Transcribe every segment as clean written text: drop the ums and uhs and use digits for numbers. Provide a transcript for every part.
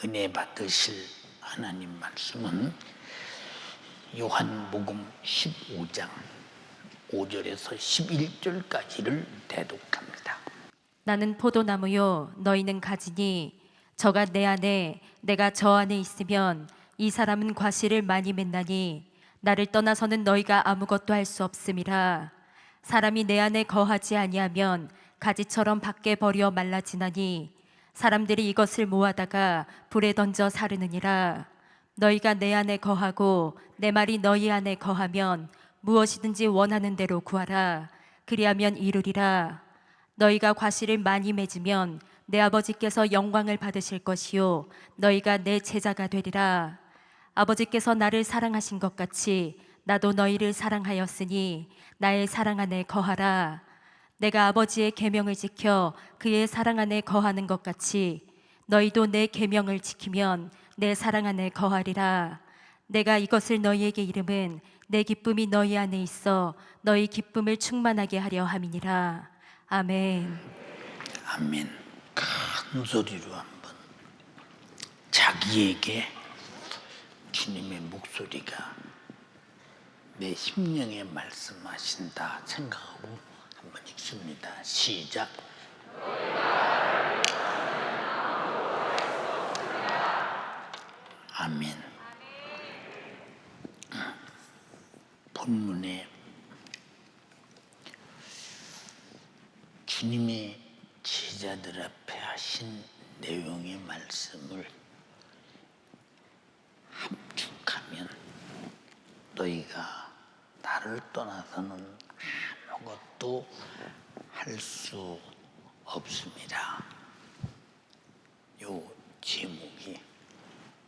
은혜 받으실 하나님 말씀은 요한복음 15장 5절에서 11절까지를 대독합니다. 나는 포도나무요 너희는 가지니 저가 내 안에 내가 저 안에 있으면 이 사람은 과실을 많이 맺나니 나를 떠나서는 너희가 아무것도 할 수 없음이라. 사람이 내 안에 거하지 아니하면 가지처럼 밖에 버려 말라지나니 사람들이 이것을 모아다가 불에 던져 사르느니라. 너희가 내 안에 거하고 내 말이 너희 안에 거하면 무엇이든지 원하는 대로 구하라. 그리하면 이루리라. 너희가 과실을 많이 맺으면 내 아버지께서 영광을 받으실 것이요 너희가 내 제자가 되리라. 아버지께서 나를 사랑하신 것 같이 나도 너희를 사랑하였으니 나의 사랑 안에 거하라. 내가 아버지의 계명을 지켜 그의 사랑 안에 거하는 것 같이 너희도 내 계명을 지키면 내 사랑 안에 거하리라. 내가 이것을 너희에게 이름은 내 기쁨이 너희 안에 있어 너희 기쁨을 충만하게 하려 함이니라. 아멘. 아멘. 큰 소리로 한번 자기에게 주님의 목소리가 내 심령에 말씀하신다 생각하고 한번 읽습니다. 시작. 아멘. 본문에 주님의 제자들 앞에 하신 내용의 말씀을 함축하면 너희가 나를 떠나서는 아무것도 할 수 없습니다. 요 제목이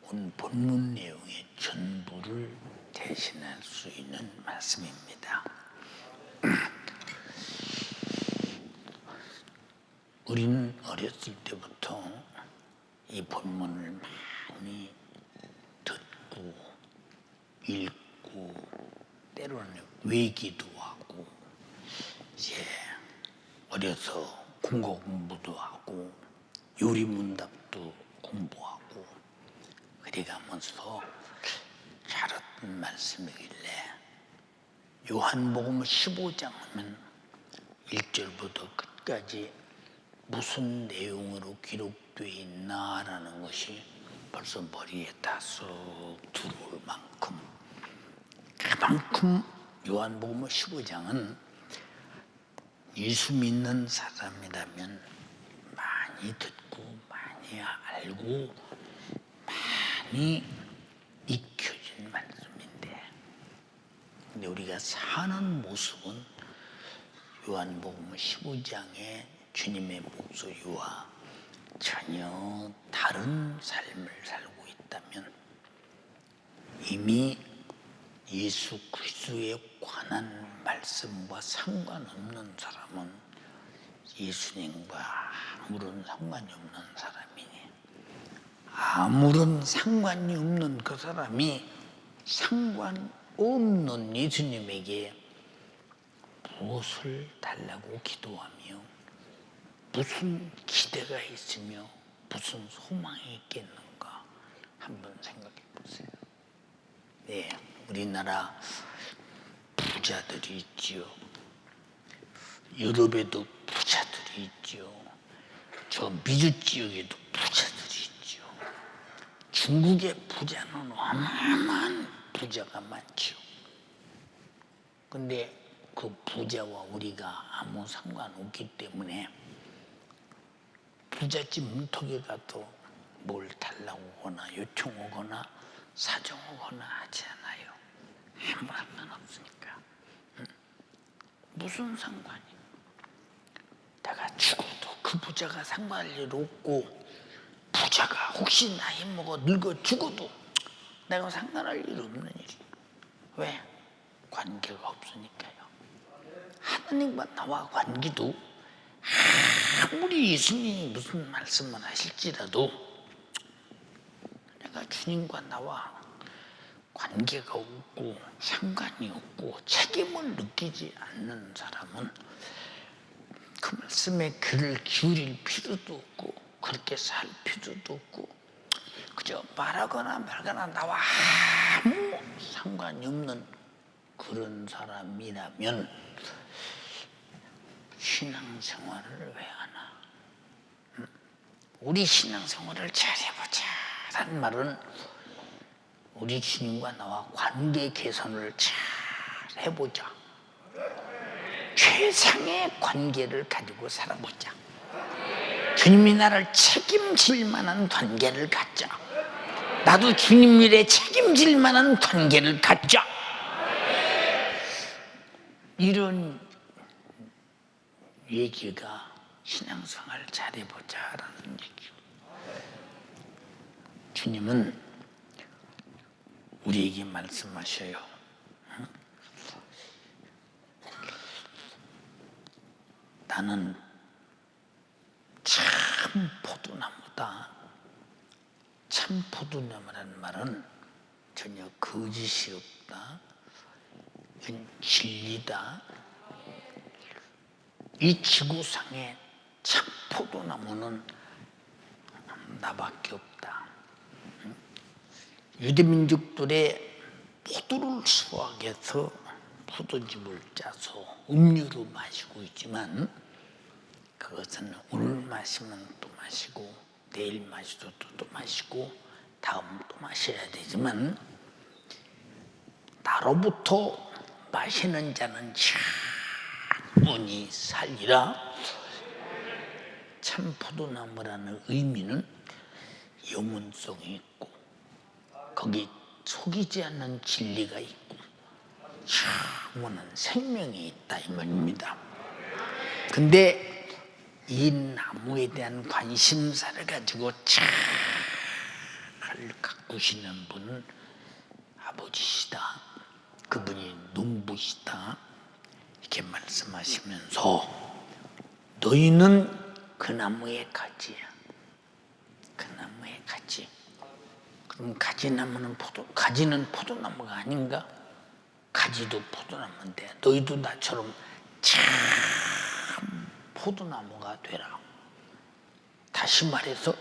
온 본문 내용의 전부를 대신할 수 있는 말씀입니다. 우리는 어렸을 때부터 이 본문을 많이 듣고 읽고 때로는 외기도 하고 이제 어려서 국어 공부도 하고 요리문답도 공부하고 그래가면서 잘했던 말씀이길래 요한복음 15장 하면 1절부터 끝까지 무슨 내용으로 기록되어 있나라는 것이 벌써 머리에 다 쏙 들어올 만큼 그만큼 요한복음 15장은 예수 믿는 사람이라면 많이 듣고 많이 알고 많이 익혀진 말씀인데 근데 우리가 사는 모습은 요한복음 15장의 주님의 목소리와 전혀 다른 삶을 살고 있다면 이미 예수 그리스도에 관한 말씀과 상관없는 사람은 예수님과 아무런 상관이 없는 사람이니 아무런 상관이 없는 그 사람이 상관없는 예수님에게 무엇을 달라고 기도하며 무슨 기대가 있으며 무슨 소망이 있겠는가 한번 생각해 보세요. 네, 우리나라 부자들이 있지요. 유럽에도 부자들이 있지요. 저 미주 지역에도 부자들이 있지요. 중국의 부자는 어마어마한 부자가 많지요. 근데 그 부자와 우리가 아무 상관없기 때문에 부잣집 문턱에 가도 뭘 달라고 하거나 요청하거나 사정하거나 하지 않아요. 아무 상관없으니까. 무슨 상관이? 내가 죽어도 그 부자가 상관할 일 없고 부자가 혹시 나이 먹어 늙어 죽어도 내가 상관할 일 없는 일이. 왜? 관계가 없으니까요. 하나님과 나와 관계도 아무리 예수님이 무슨 말씀을 하실지라도 내가 주님과 나와 관계가 없고 상관이 없고 책임을 느끼지 않는 사람은 그 말씀에 귀를 기울일 필요도 없고 그렇게 살 필요도 없고 그저 말하거나 말거나 나와 아무 상관이 없는 그런 사람이라면 신앙생활을 왜 하나? 우리 신앙생활을 잘해보자 라는 말은 우리 주님과 나와 관계 개선을 잘 해보자, 최상의 관계를 가지고 살아보자, 주님이 나를 책임질 만한 관계를 갖자, 나도 주님 일에 책임질 만한 관계를 갖자, 이런 얘기가 신앙생활을 잘해보자라는 얘기예요. 주님은 우리에게 말씀하셔요. 나는 참 포도나무다. 참 포도나무라는 말은 전혀 거짓이 없다. 이건 진리다. 이 지구상에 참 포도나무는 나밖에 없다. 유대민족들의 포도를 수확해서 포도즙을 짜서 음료로 마시고 있지만 그것은 오늘 마시면 또 마시고 내일 마셔도 또 마시고 다음 또 마셔야 되지만 나로부터 마시는 자는 영원히 살리라. 참 포도나무라는 의미는 영원성이 있고 거기 속이지 않는 진리가 있고 영원한 생명이 있다 이 말입니다. 근데 이 나무에 대한 관심사를 가지고 잘 가꾸시는 분은 아버지시다. 그분이 농부시다. 이렇게 말씀하시면서 너희는 그 나무의 가지야. 그 나무의 가지. 그럼 가지는 포도나무가 아닌가? 가지도 포도나무인데 너희도 나처럼 참 포도나무가 되라. 다시 말해서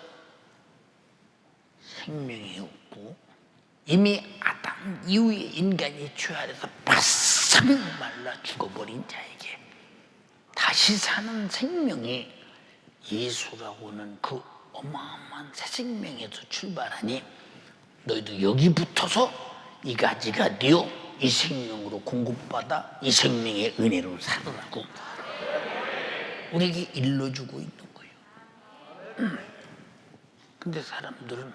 생명이 없고 이미 아담 이후에 인간이 죄 아래서 바싹 말라 죽어버린 자에게 다시 사는 생명이 예수라고는 그 어마어마한 새 생명에서 출발하니 너희도 여기 붙어서 이 가지가 되어 이 생명으로 공급받아 이 생명의 은혜로 살아나고 우리에게 일러주고 있는 거예요. 근데 사람들은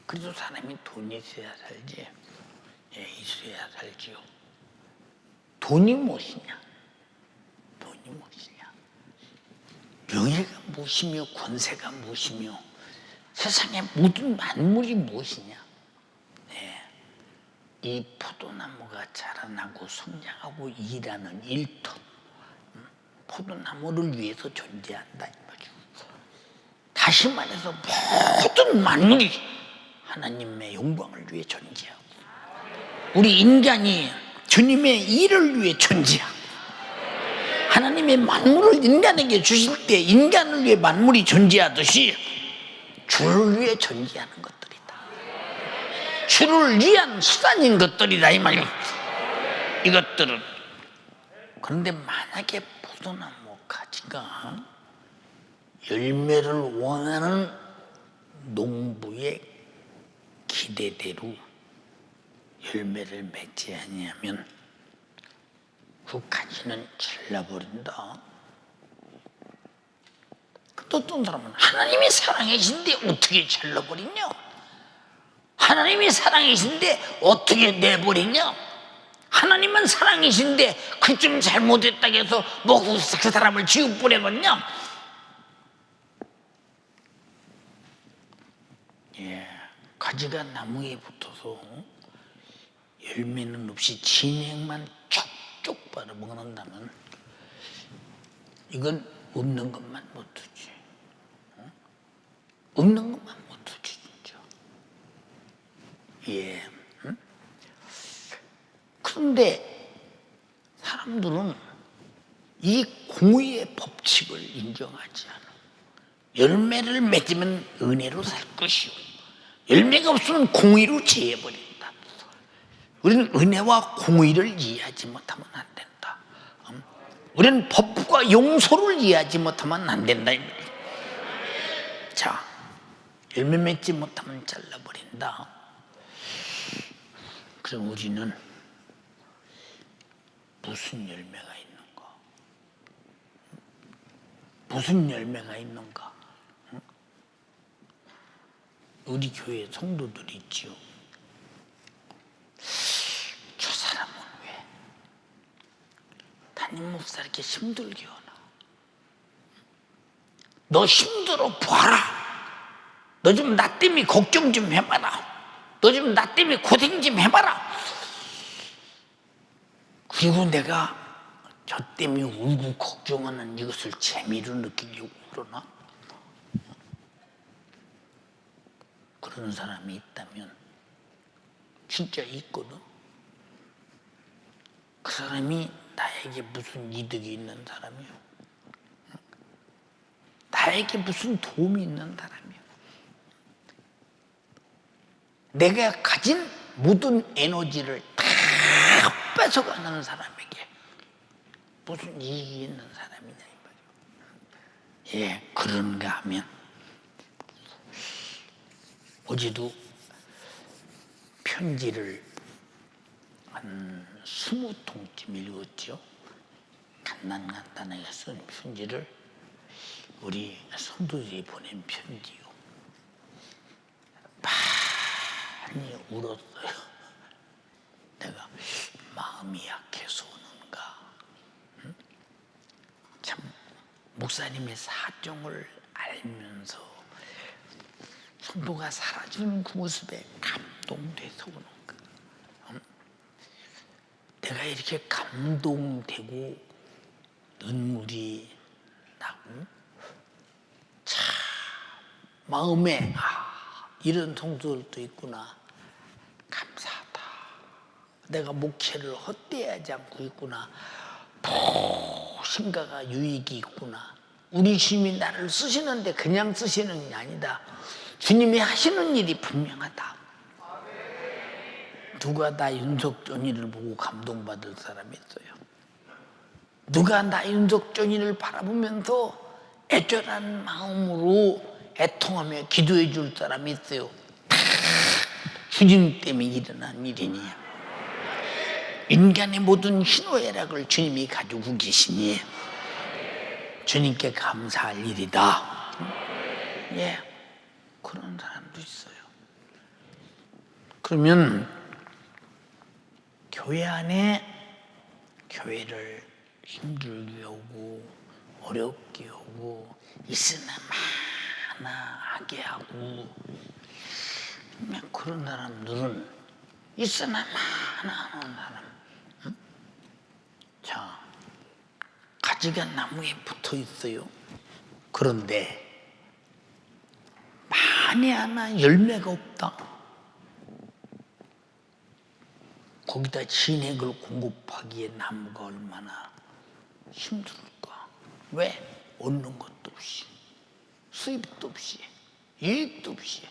그래도 사람이 돈이 있어야 살지. 있어야 살지요. 돈이 무엇이냐? 돈이 무엇이냐? 명예가 무엇이며 권세가 무엇이며 세상의 모든 만물이 무엇이냐? 이 포도나무가 자라나고 성장하고 일하는 일터, 포도나무를 위해서 존재한다 이 말이죠. 다시 말해서 모든 만물이 하나님의 영광을 위해 존재하고 우리 인간이 주님의 일을 위해 존재하고 하나님의 만물을 인간에게 주실 때 인간을 위해 만물이 존재하듯이 주를 위해 존재하는 것들이다. 주를 위한 수단인 것들이다 이 말이에요. 이것들은. 그런데 만약에 포도나무 가지가 열매를 원하는 농부의 기대대로 열매를 맺지 아니하면 그 가지는 잘라버린다. 또 어떤 사람은 하나님이 사랑이신데 어떻게 잘라버리냐? 하나님이 사랑이신데 어떻게 내버리냐? 하나님은 사랑이신데 그 좀 잘못했다고 해서 뭐 그 사람을 지우버리겠냐? 가지가 나무에 붙어서 열매는 없이 진액만 쪽쪽 빨아먹는다면 이건 없는 것만 못 두지. 없는 것만 못 두지 진짜. 그런데 사람들은 이 공의의 법칙을 인정하지 않아. 열매를 맺으면 은혜로 살 것이요 열매가 없으면 공의로 취해버린다. 우리는 은혜와 공의를 이해하지 못하면 안 된다. 우리는 법과 용서를 이해하지 못하면 안 된다. 자, 열매 맺지 못하면 잘라버린다. 그럼 우리는 무슨 열매가 있는가? 무슨 열매가 있는가? 우리 교회 성도들이 있지요. 저 사람은 왜 담임 목사 이렇게 힘들게 하나? 너 힘들어 봐라. 너 좀 나 때문에 걱정 좀 해봐라. 너 좀 나 때문에 고생 좀 해봐라. 그리고 내가 저 때문에 울고 걱정하는 이것을 재미로 느끼려고 그러나? 그런 사람이 있다면 진짜 있거든. 그 사람이 나에게 무슨 이득이 있는 사람이요, 나에게 무슨 도움이 있는 사람이요, 내가 가진 모든 에너지를 다 뺏어가는 사람에게 무슨 이익이 있는 사람이냐 이 말이요. 예, 그런가 하면 어제도 편지를 한 20통쯤 읽었죠. 간단하게 쓴 편지를 우리 성도들이 보낸 편지요. 많이 울었어요. 내가 마음이 약해서 우는가? 참 목사님의 사정을 알면서 성도가 살아주는 그 모습에 감동돼서 오는가? 내가 이렇게 감동되고 눈물이 나고 참 마음에 이런 성도들도 있구나, 감사하다, 내가 목회를 헛되하지 않고 있구나, 무엇인가가 유익이 있구나, 우리 주님이 나를 쓰시는데 그냥 쓰시는 게 아니다, 주님이 하시는 일이 분명하다. 누가 나 윤석전이를 보고 감동받을 사람이 있어요? 누가 나 윤석전이를 바라보면서 애절한 마음으로 애통하며 기도해 줄 사람이 있어요? 다 주님 때문에 일어난 일이니, 인간의 모든 희노애락을 주님이 가지고 계시니 주님께 감사할 일이다. 예, 그런 사람도 있어요. 그러면 교회 안에 교회를 힘들게 하고 어렵게 하고 있으나 마나 하게 하고 그런 사람들은 있으나 마나 하는 사람, 자, 가지가 나무에 붙어 있어요. 그런데 만에 하나 열매가 없다. 거기다 진액을 공급하기에 나무가 얼마나 힘들까? 왜? 얻는 것도 없이, 수입도 없이, 이익도 없이.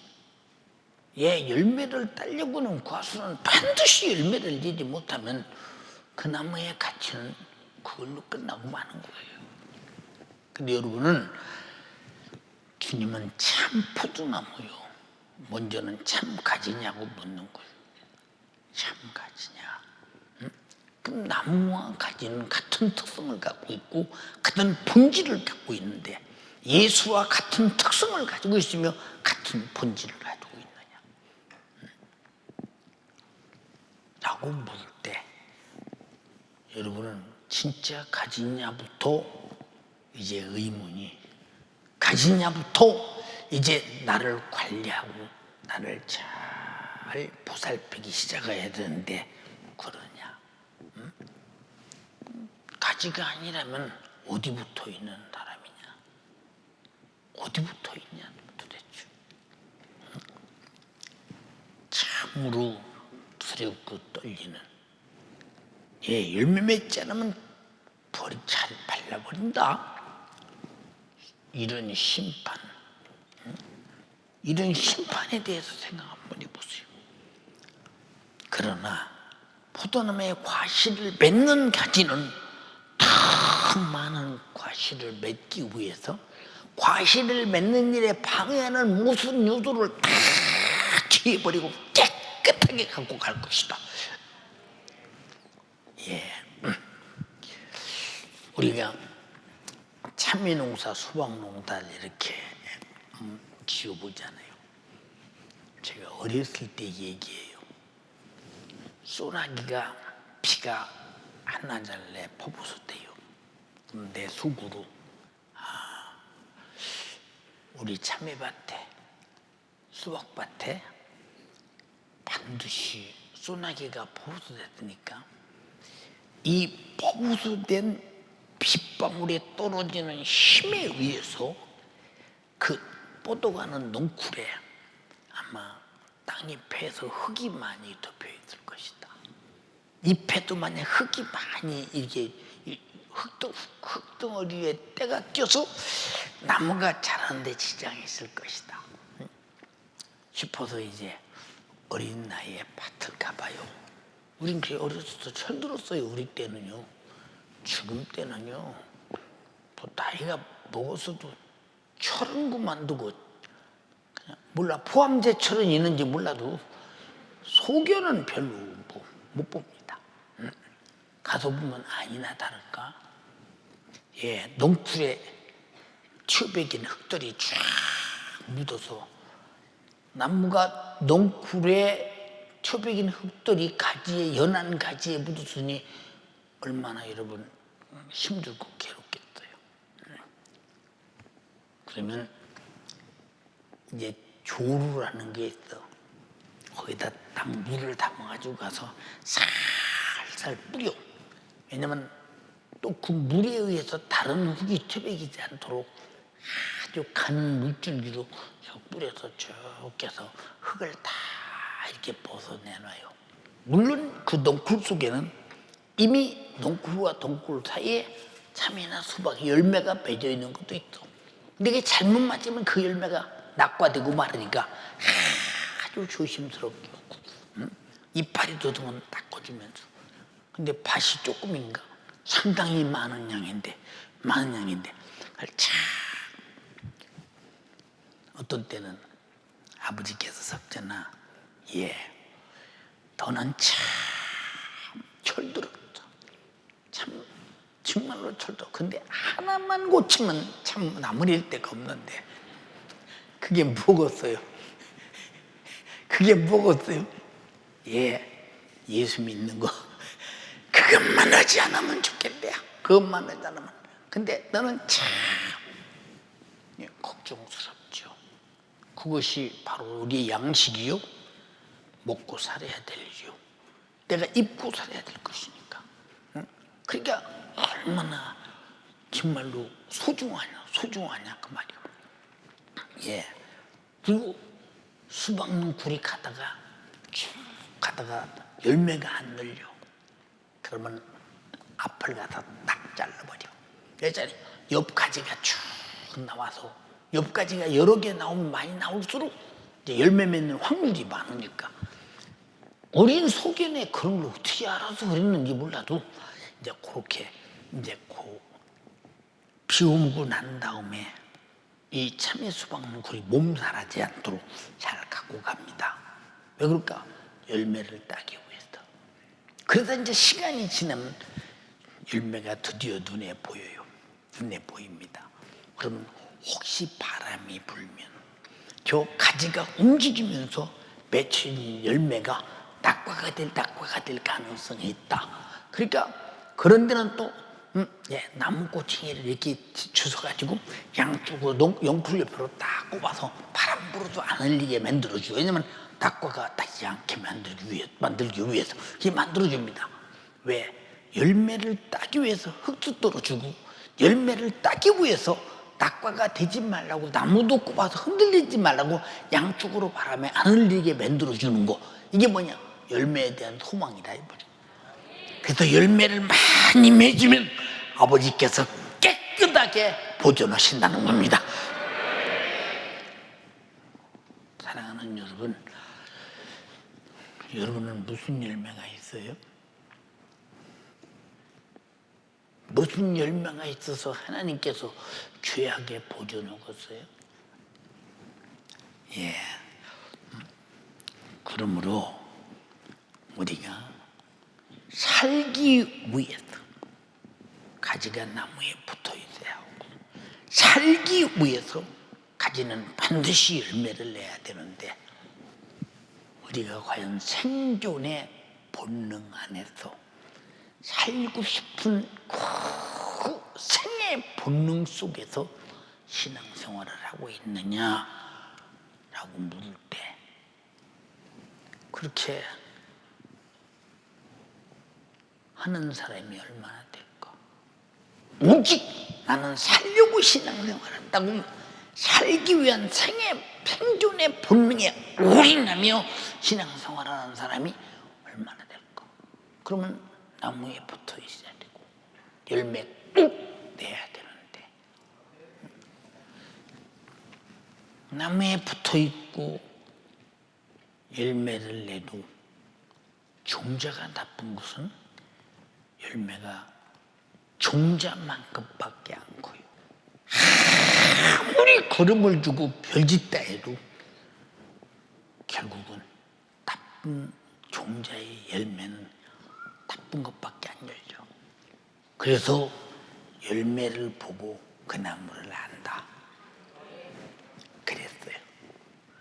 예, 열매를 따려고는 과수는 반드시 열매를 내지 못하면 그 나무의 가치는 그걸로 끝나고 마는 거예요. 근데 여러분은 주님은 참 포도나무요, 먼저는 참 가지냐고 묻는 거예요. 참 가지냐? 그럼 나무와 가지는 같은 특성을 갖고 있고 같은 본질을 갖고 있는데 예수와 같은 특성을 가지고 있으며 같은 본질을 가지고 있느냐? 라고 물을 때 여러분은 진짜 가지냐부터 이제 의문이, 가지냐부터 이제 나를 관리하고 나를 잘 보살피기 시작해야 되는데 그러냐? 가지가 아니라면 어디 붙어 있는 사람이냐? 어디 붙어 있냐 도대체? 참으로 두렵고 떨리는, 예, 열매 맺지 않으면 벌이 잘 발라버린다. 이런 심판, 이런 심판에 대해서 생각 한번 해보세요. 그러나 포도나무의 과실을 맺는 가지는 더 많은 과실을 맺기 위해서 과실을 맺는 일에 방해하는 무슨 요소를 다 치워버리고 깨끗하게 갖고 갈 것이다. 예, 우리가 참외농사, 수박농사를 이렇게 지어보잖아요. 제가 어렸을 때 얘기해요. 소나기가 비가 한나절에 퍼부었대요. 내 속으로 우리 참외밭에, 수박밭에 반드시 소나기가 퍼부었으니까 이 퍼부수된 빗방울에 떨어지는 힘에 의해서 그 뻗어가는 넝쿨에 아마 땅이 패서 흙이 많이 덮여 있을 것이다. 잎에도 만약 흙이 많이 이게 흙덩어리에 때가 껴서 나무가 자라는데 지장이 있을 것이다 싶어서 이제 어린 나이에 밭을 가봐요. 우린 그게 어렸을 때 철들었어요. 우리 때는요. 지금 때는요, 뭐 나이가 먹었어도 철은 그만두고 그냥 몰라 포함제철은 있는지 몰라도 소견은 별로 못 봅니다. 가서 보면 아니나 다를까 예, 넝쿨에 튀어배긴 흙들이 쫙 묻어서 나무가 넝쿨에 튀어배긴 흙들이 가지에 연한 가지에 묻었으니 얼마나 여러분 힘들고 괴롭겠어요. 그러면 이제 조루라는 게 있어. 거기다 딱 물을 담아가지고 가서 살살 뿌려. 왜냐면 또 그 물에 의해서 다른 흙이 퇴백이지 않도록 아주 가는 물줄기로 뿌려서 쭉 해서 흙을 다 이렇게 벗어내놔요. 물론 그 넝쿨 속에는 이미 넝쿨과 덩쿨 사이에 참외나 수박의 열매가 맺어 있는 것도 있어. 근데 이게 잘못 맞으면 그 열매가 낙과되고 말으니까 아주 조심스럽게 이파리 도둑은 딱 꽂으면서. 근데 밭이 조금인가 상당히 많은 양인데 그걸 참 어떤 때는 아버지께서 석전아 예 너는 참 철들었어. 참 정말로 철도. 근데 하나만 고치면 참 나무릴 데가 없는데 그게 뭐겠어요? 그게 뭐겠어요? 예, 예수 믿는 거 그것만 하지 않으면 좋겠대요. 그것만 하지 않으면. 근데 너는 참 걱정스럽죠. 그것이 바로 우리의 양식이요 먹고 살아야 될 일이요 내가 입고 살아야 될 것이니까. 그러니까 얼마나 정말로 소중하냐 그 말이요. 예. 그리고 수박농쿨이 가다가 쭉 가다가 열매가 안 늘려. 그러면 앞을 가서 딱 잘라버려. 예전에 옆가지가 쭉 나와서 옆가지가 여러 개 나오면 많이 나올수록 이제 열매 맺는 확률이 많으니까 어린 소견에 그런 걸 어떻게 알아서 그랬는지 몰라도 이제 그렇게 이제 비움고 난 다음에 이 참외 수박농쿨이 몸살하지 않도록 잘 갖고 갑니다. 왜 그럴까? 열매를 따기 위해서. 그러다 이제 시간이 지나면 열매가 드디어 눈에 보여요. 눈에 보입니다. 그러면 혹시 바람이 불면 저 가지가 움직이면서 맺힌 열매가 낙과가 될 가능성이 있다. 그러니까 그런 데는 또 예, 나무 꼬챙이를 이렇게 주워가지고 양쪽으로 넝쿨 옆으로 딱 꼽아서 바람 불어도 안 흘리게 만들어줘요. 왜냐면 낙과가 닿지 않게 만들기 위해서 이게 만들어줍니다. 왜? 열매를 따기 위해서 흙도 떨어주고 열매를 따기 위해서 낙과가 되지 말라고 나무도 꼽아서 흔들리지 말라고 양쪽으로 바람에 안 흘리게 만들어주는 거. 이게 뭐냐? 열매에 대한 소망이다. 그래서 열매를 많이 맺으면 아버지께서 깨끗하게 보존하신다는 겁니다. 사랑하는 여러분은 무슨 열매가 있어요? 무슨 열매가 있어서 하나님께서 귀하게 보존하겠어요? 예. 그러므로 우리가 살기 위해서 가지가 나무에 붙어 있어야 하고, 살기 위해서 가지는 반드시 열매를 내야 되는데, 우리가 과연 생존의 본능 안에서 살고 싶은 그 생의 본능 속에서 신앙생활을 하고 있느냐라고 물을 때, 그렇게 하는 사람이 얼마나 될까? 오직 나는 살려고 신앙생활한다고 살기 위한 생존의 본능에 올인하며 신앙생활하는 사람이 얼마나 될까? 그러면 나무에 붙어 있어야 되고 열매 꼭 내야 되는데, 나무에 붙어 있고 열매를 내도 종자가 나쁜 것은 열매가 종자만큼밖에 안 커요. 아무리 걸음을 주고 별짓다 해도 결국은 나쁜 종자의 열매는 나쁜 것밖에 안 열죠. 그래서 열매를 보고 그 나무를 안다 그랬어요.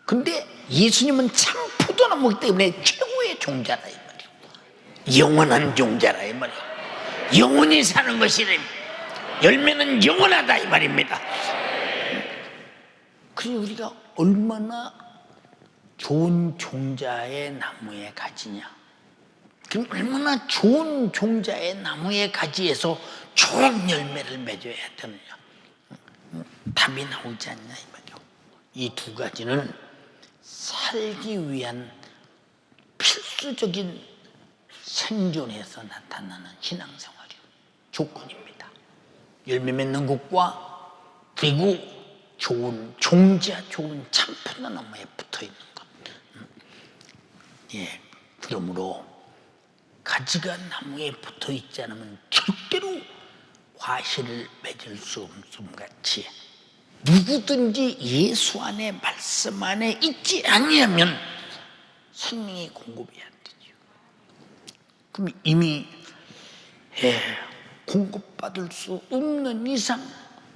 근데 예수님은 참 포도나무이기 때문에 최고의 종자라 이 말이에요. 영원한 종자라 이 말이에요. 영원히 사는 것이래. 열매는 영원하다 이 말입니다. 그래서 우리가 얼마나 좋은 종자의 나무에 가지냐, 그럼 얼마나 좋은 종자의 나무의 가지에서 좋은 열매를 맺어야 되느냐, 답이 나오지 않냐 이 말이요. 이 두 가지는 살기 위한 필수적인 생존에서 나타나는 신앙생활이요, 조건입니다. 열매 맺는 것과 그리고 좋은 종자, 좋은 참포도나무에 붙어있는 것. 예, 그러므로 가지가 나무에 붙어있지 않으면 절대로 과실을 맺을 수 없음 같이, 누구든지 예수 안에 말씀 안에 있지 아니하면 생명이 공급이 안 되죠. 그럼 이미 공급받을 수 없는 이상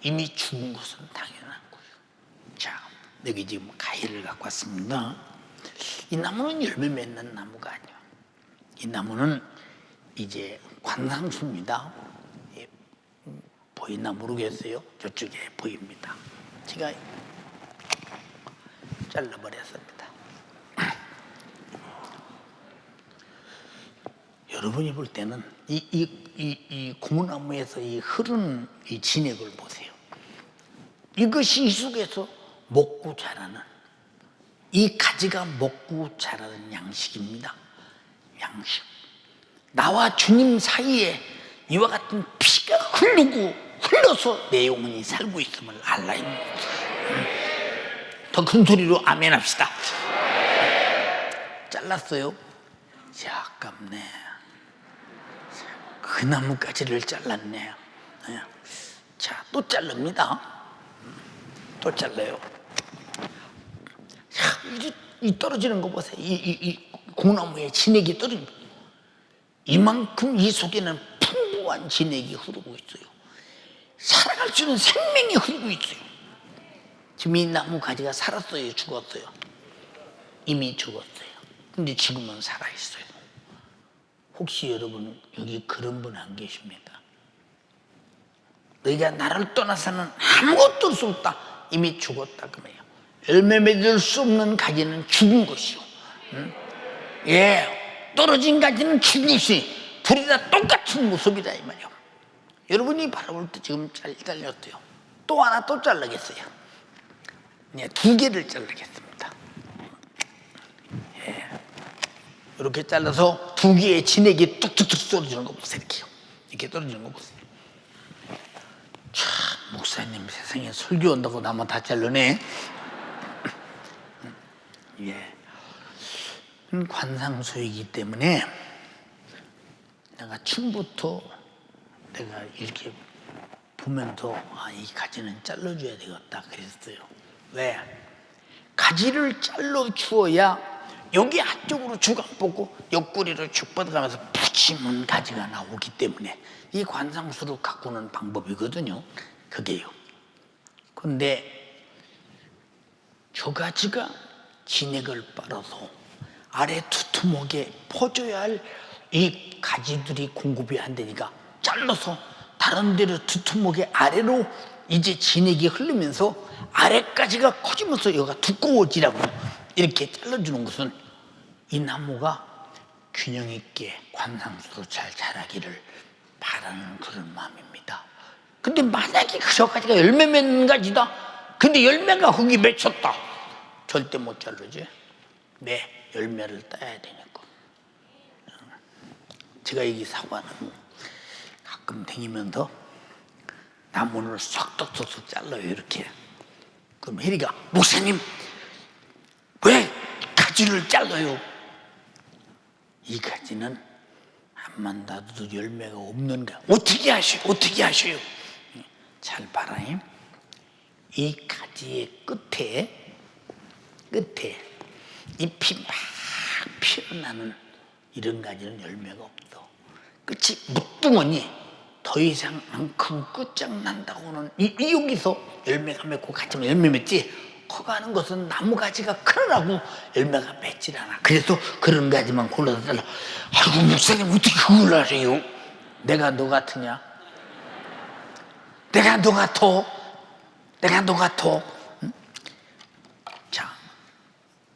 이미 죽은 것은 당연한 거예요. 자, 여기 지금 가위를 갖고 왔습니다. 이 나무는 열매 맺는 나무가 아니에요. 이 나무는 이제 관상수입니다. 보이나 모르겠어요. 저쪽에 보입니다. 제가 잘라버렸습니다. 여러분이 볼 때는 이 고무나무에서 이 흐르는 이 진액을 보세요. 이것이 이 속에서 먹고 자라는, 이 가지가 먹고 자라는 양식입니다. 양식. 나와 주님 사이에 이와 같은 피가 흘러서 내 영혼이 살고 있음을 알라. 더 큰 소리로 아멘 합시다. 잘랐어요. 야, 아깝네. 그 나무가지를 잘랐네. 자, 또 자릅니다. 또 잘라요. 자, 이 떨어지는 거 보세요. 이 고나무에 진액이 떨어집니다. 이만큼 이 속에는 풍부한 진액이 흐르고 있어요. 살아갈 수 있는 생명이 흐르고 있어요. 지금 이 나무 가지가 살았어요, 죽었어요? 이미 죽었어요. 근데 지금은 살아있어요. 혹시 여러분 여기 그런 분 안 계십니까? 너희가 나를 떠나서는 아무것도 할 수 없다. 이미 죽었다 그 말이에요. 열매 맺을 수 없는 가지는 죽은 것이요. 예, 떨어진 가지는 죽은 것이 둘이 다 똑같은 모습이다 이 말이에요. 여러분이 바라볼 때 지금 잘렸어요. 또 하나 또 잘라겠어요. 네, 2개를 자르겠습니다. 예. 이렇게 잘라서 2개의 진액이 뚝뚝뚝 떨어지는 거 보세요. 이렇게 떨어지는 거 보세요. 참, 목사님 세상에 설교한다고 나만 다 잘르네. 예. 관상수이기 때문에 내가 처음부터 내가 이렇게 보면서 이 가지는 잘라줘야 되겠다 그랬어요. 왜? 가지를 잘라 주어야 여기 한쪽으로 쭉 안 뻗고 옆구리로 쭉 뻗어가면서 푸짐한 가지가 나오기 때문에 이 관상수로 가꾸는 방법이거든요. 그게요. 근데 저 가지가 진액을 빨아서 아래 두툼하게 퍼줘야 할 이 가지들이 공급이 안 되니까 잘라서 다른 데로 두툼하게 아래로 이제 진액이 흐르면서 아래까지가 커지면서 여기가 두꺼워지라고 이렇게 잘라주는 것은 이 나무가 균형 있게 관상수로 잘 자라기를 바라는 그런 마음입니다. 근데 만약에 저 가지가 열매 맺는 가지다. 근데 열매가 거기 맺혔다. 절대 못 자르지. 네, 열매를 따야 되니까. 제가 여기 사과나무 가끔 다니면서 나무를 쏙쏙쏙 잘라요, 이렇게. 그럼 혜리가, 목사님, 왜 가지를 잘라요? 이 가지는 암만 놔둬도 열매가 없는 거야. 어떻게 하셔요? 잘 봐라요. 이 가지의 끝에 잎이 막 피어나는 이런 가지는 열매가 없어. 끝이 묵둥하니 더 이상 안 크고 끝장난다고는 여기서 열매가 맺고 같이 열매 맺지, 커가는 것은 나무 가지가 크라고 열매가 맺질 않아. 그래서 그런 가지만 골라서 잘라. 아이고 목사님 어떻게 그걸 하세요? 내가 너 같으냐? 내가 너 같아? 응?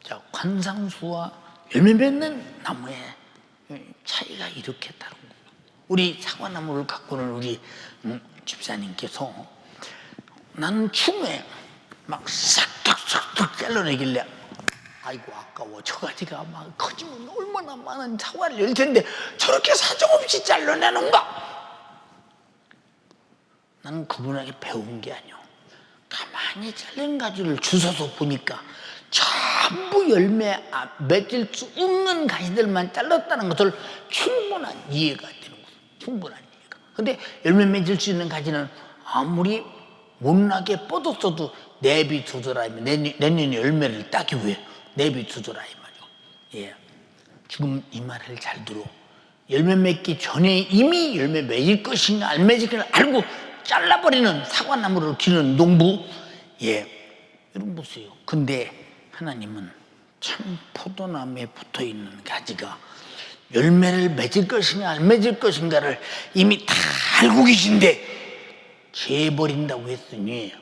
자, 관상수와 열매 맺는 나무의 차이가 이렇게 다른 거예요. 우리 사과나무를 가꾸는 우리 집사님께서 나는 춤에 막 싹둑싹둑 잘라내길래 아이고 아까워. 저 가지가 막 커지면 얼마나 많은 사과를 열 텐데 저렇게 사정없이 잘라내는가? 나는 그분에게 배운 게 아니오. 가만히 잘린 가지를 주워서 보니까 전부 열매 맺을 수 없는 가지들만 잘랐다는 것을 충분한 이해가 되는 거예요. 충분한 이해가. 근데 열매 맺을 수 있는 가지는 아무리 못나게 뻗었어도 내비두더라. 내년에 열매를 따기 위해 내비두더라 이 말이요. 예. 지금 이 말을 잘 들어. 열매 맺기 전에 이미 열매 맺을 것인가 안 맺을 것인가 알고 잘라버리는 사과나무를 기르는 농부. 예. 여러분 보세요. 근데 하나님은 참 포도나무에 붙어있는 가지가 열매를 맺을 것인가 안 맺을 것인가를 이미 다 알고 계신데 재버린다고 했으니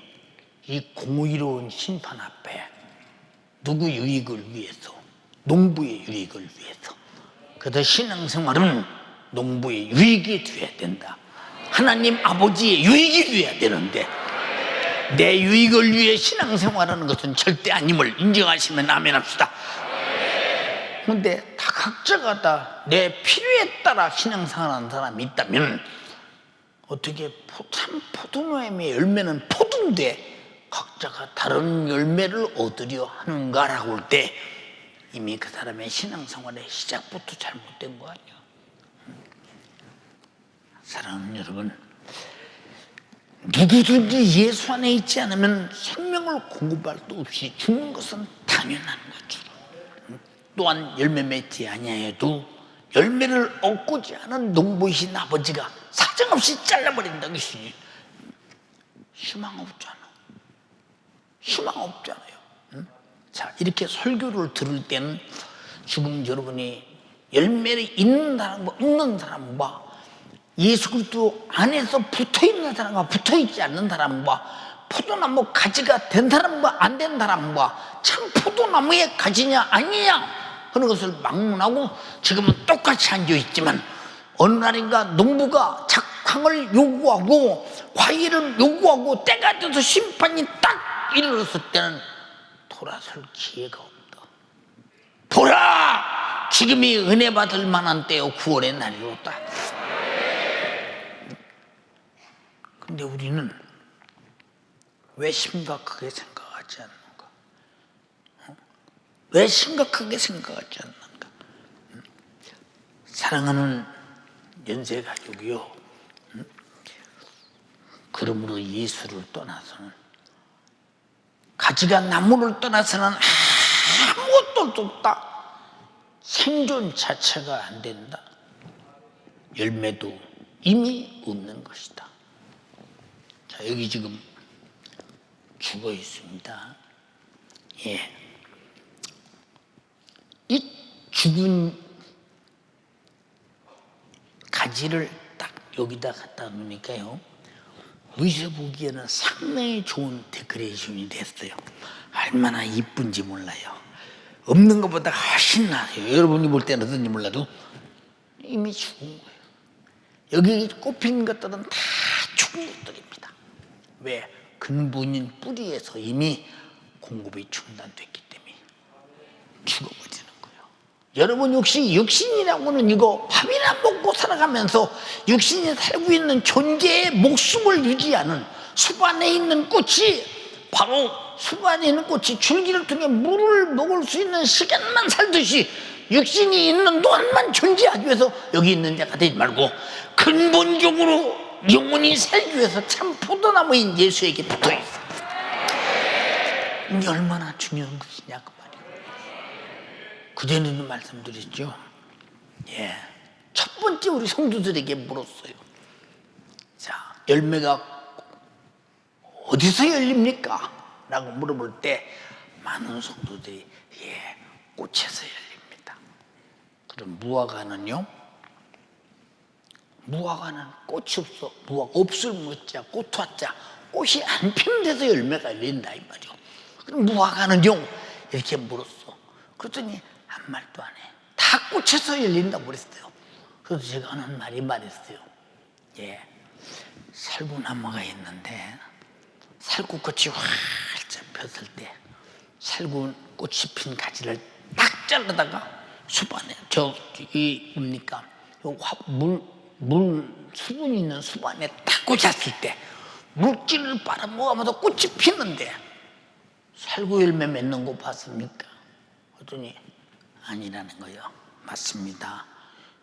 이 공의로운 심판 앞에 누구 유익을 위해서? 농부의 유익을 위해서. 그래서 신앙생활은 농부의 유익이 돼야 된다. 하나님 아버지의 유익이 돼야 되는데 내 유익을 위해 신앙생활하는 것은 절대 아님을 인정하시면 아멘 합시다. 그런데 다 각자가 다 내 필요에 따라 신앙생활하는 사람이 있다면 어떻게 참 포도나무의 열매는 포도인데 각자가 다른 열매를 얻으려 하는가라고 할 때 이미 그 사람의 신앙생활의 시작부터 잘못된 거 아니야. 사랑하는 여러분, 누구든지 예수 안에 있지 않으면 생명을 공급할 수 없이 죽는 것은 당연한 거죠. 또한 열매 맺지 아니하여도 열매를 얻고자 하는 농부이신 아버지가 사정없이 잘라버린다고 했으니 희망 없잖아요. 자, 이렇게 설교를 들을 때는 지금 여러분이 열매를 있는 사람과 없는 사람과 예수 그리스도 안에서 붙어있는 사람과 붙어있지 않는 사람과 포도나무 가지가 된 사람과 안 된 사람과 참 포도나무의 가지냐 아니냐 하는 것을 막론하고 지금은 똑같이 앉아있지만 어느 날인가 농부가 작황을 요구하고 과일을 요구하고 때가 돼서 심판이 딱 이르렀을 때는 돌아설 기회가 없다. 보라! 지금이 은혜 받을 만한 때요, 9월의 날이로다. 근데 우리는 왜 심각하게 생각하지 않는가? 왜 심각하게 생각하지 않는가? 사랑하는 연세 가족이요, 그러므로 예수를 떠나서는, 가지가 나무를 떠나서는 아무것도 없다. 생존 자체가 안 된다. 열매도 이미 없는 것이다. 자, 여기 지금 죽어 있습니다. 예. 이 죽은 가지를 딱 여기다 갖다 놓으니까요, 위에서 보기에는 상당히 좋은 데코레이션이 됐어요. 얼마나 이쁜지 몰라요. 없는 것보다 훨씬 나아요. 여러분이 볼 때는 어떤지 몰라도 이미 죽은 거예요. 여기 꼽힌 것들은 다 죽은 것들입니다. 왜? 근본인 뿌리에서 이미 공급이 중단됐기 때문에 죽어버리는 거예요. 여러분 역시 육신이라고는 이거 밥이나 먹고 살아가면서 육신이 살고 있는 존재의 목숨을 유지하는 숲 안에 있는 꽃이, 바로 숲 안에 있는 꽃이 줄기를 통해 물을 먹을 수 있는 시간만 살듯이 육신이 있는 동안만 존재하기 위해서 여기 있는 자가 되지 말고 근본적으로 영혼이 살기 위해서 참 포도나무인 예수에게 붙어 있어. 이게 얼마나 중요한 것이냐 그 말이에요. 그전에도 말씀드렸죠. 예, 첫 번째 우리 성도들에게 물었어요. 자, 열매가 어디서 열립니까? 라고 물어볼 때 많은 성도들이 예, 꽃에서 열립니다. 그럼 무화과는요? 무화과는 꽃이 없어. 무화과 없을 무자 꽃 화자, 꽃이 안 피는 데서 열매가 열린다 이 말이요. 그럼 무화과는요? 이렇게 물었어. 그랬더니 아무 말도 안 해. 다 꽃에서 열린다고 그랬어요. 그래서 제가 하는 말이 말했어요. 예, 살구나무가 있는데 살구꽃이 활짝 폈을 때 살구꽃이 핀 가지를 딱 자르다가 숲 안에 저기 뭡니까? 물 수분이 있는 숲 안에 딱 꽂혔을 때 물기를 빨아먹으면서 꽃이 피는데 살구 열매 맺는 거 봤습니까? 그랬더니 아니라는 거예요. 맞습니다.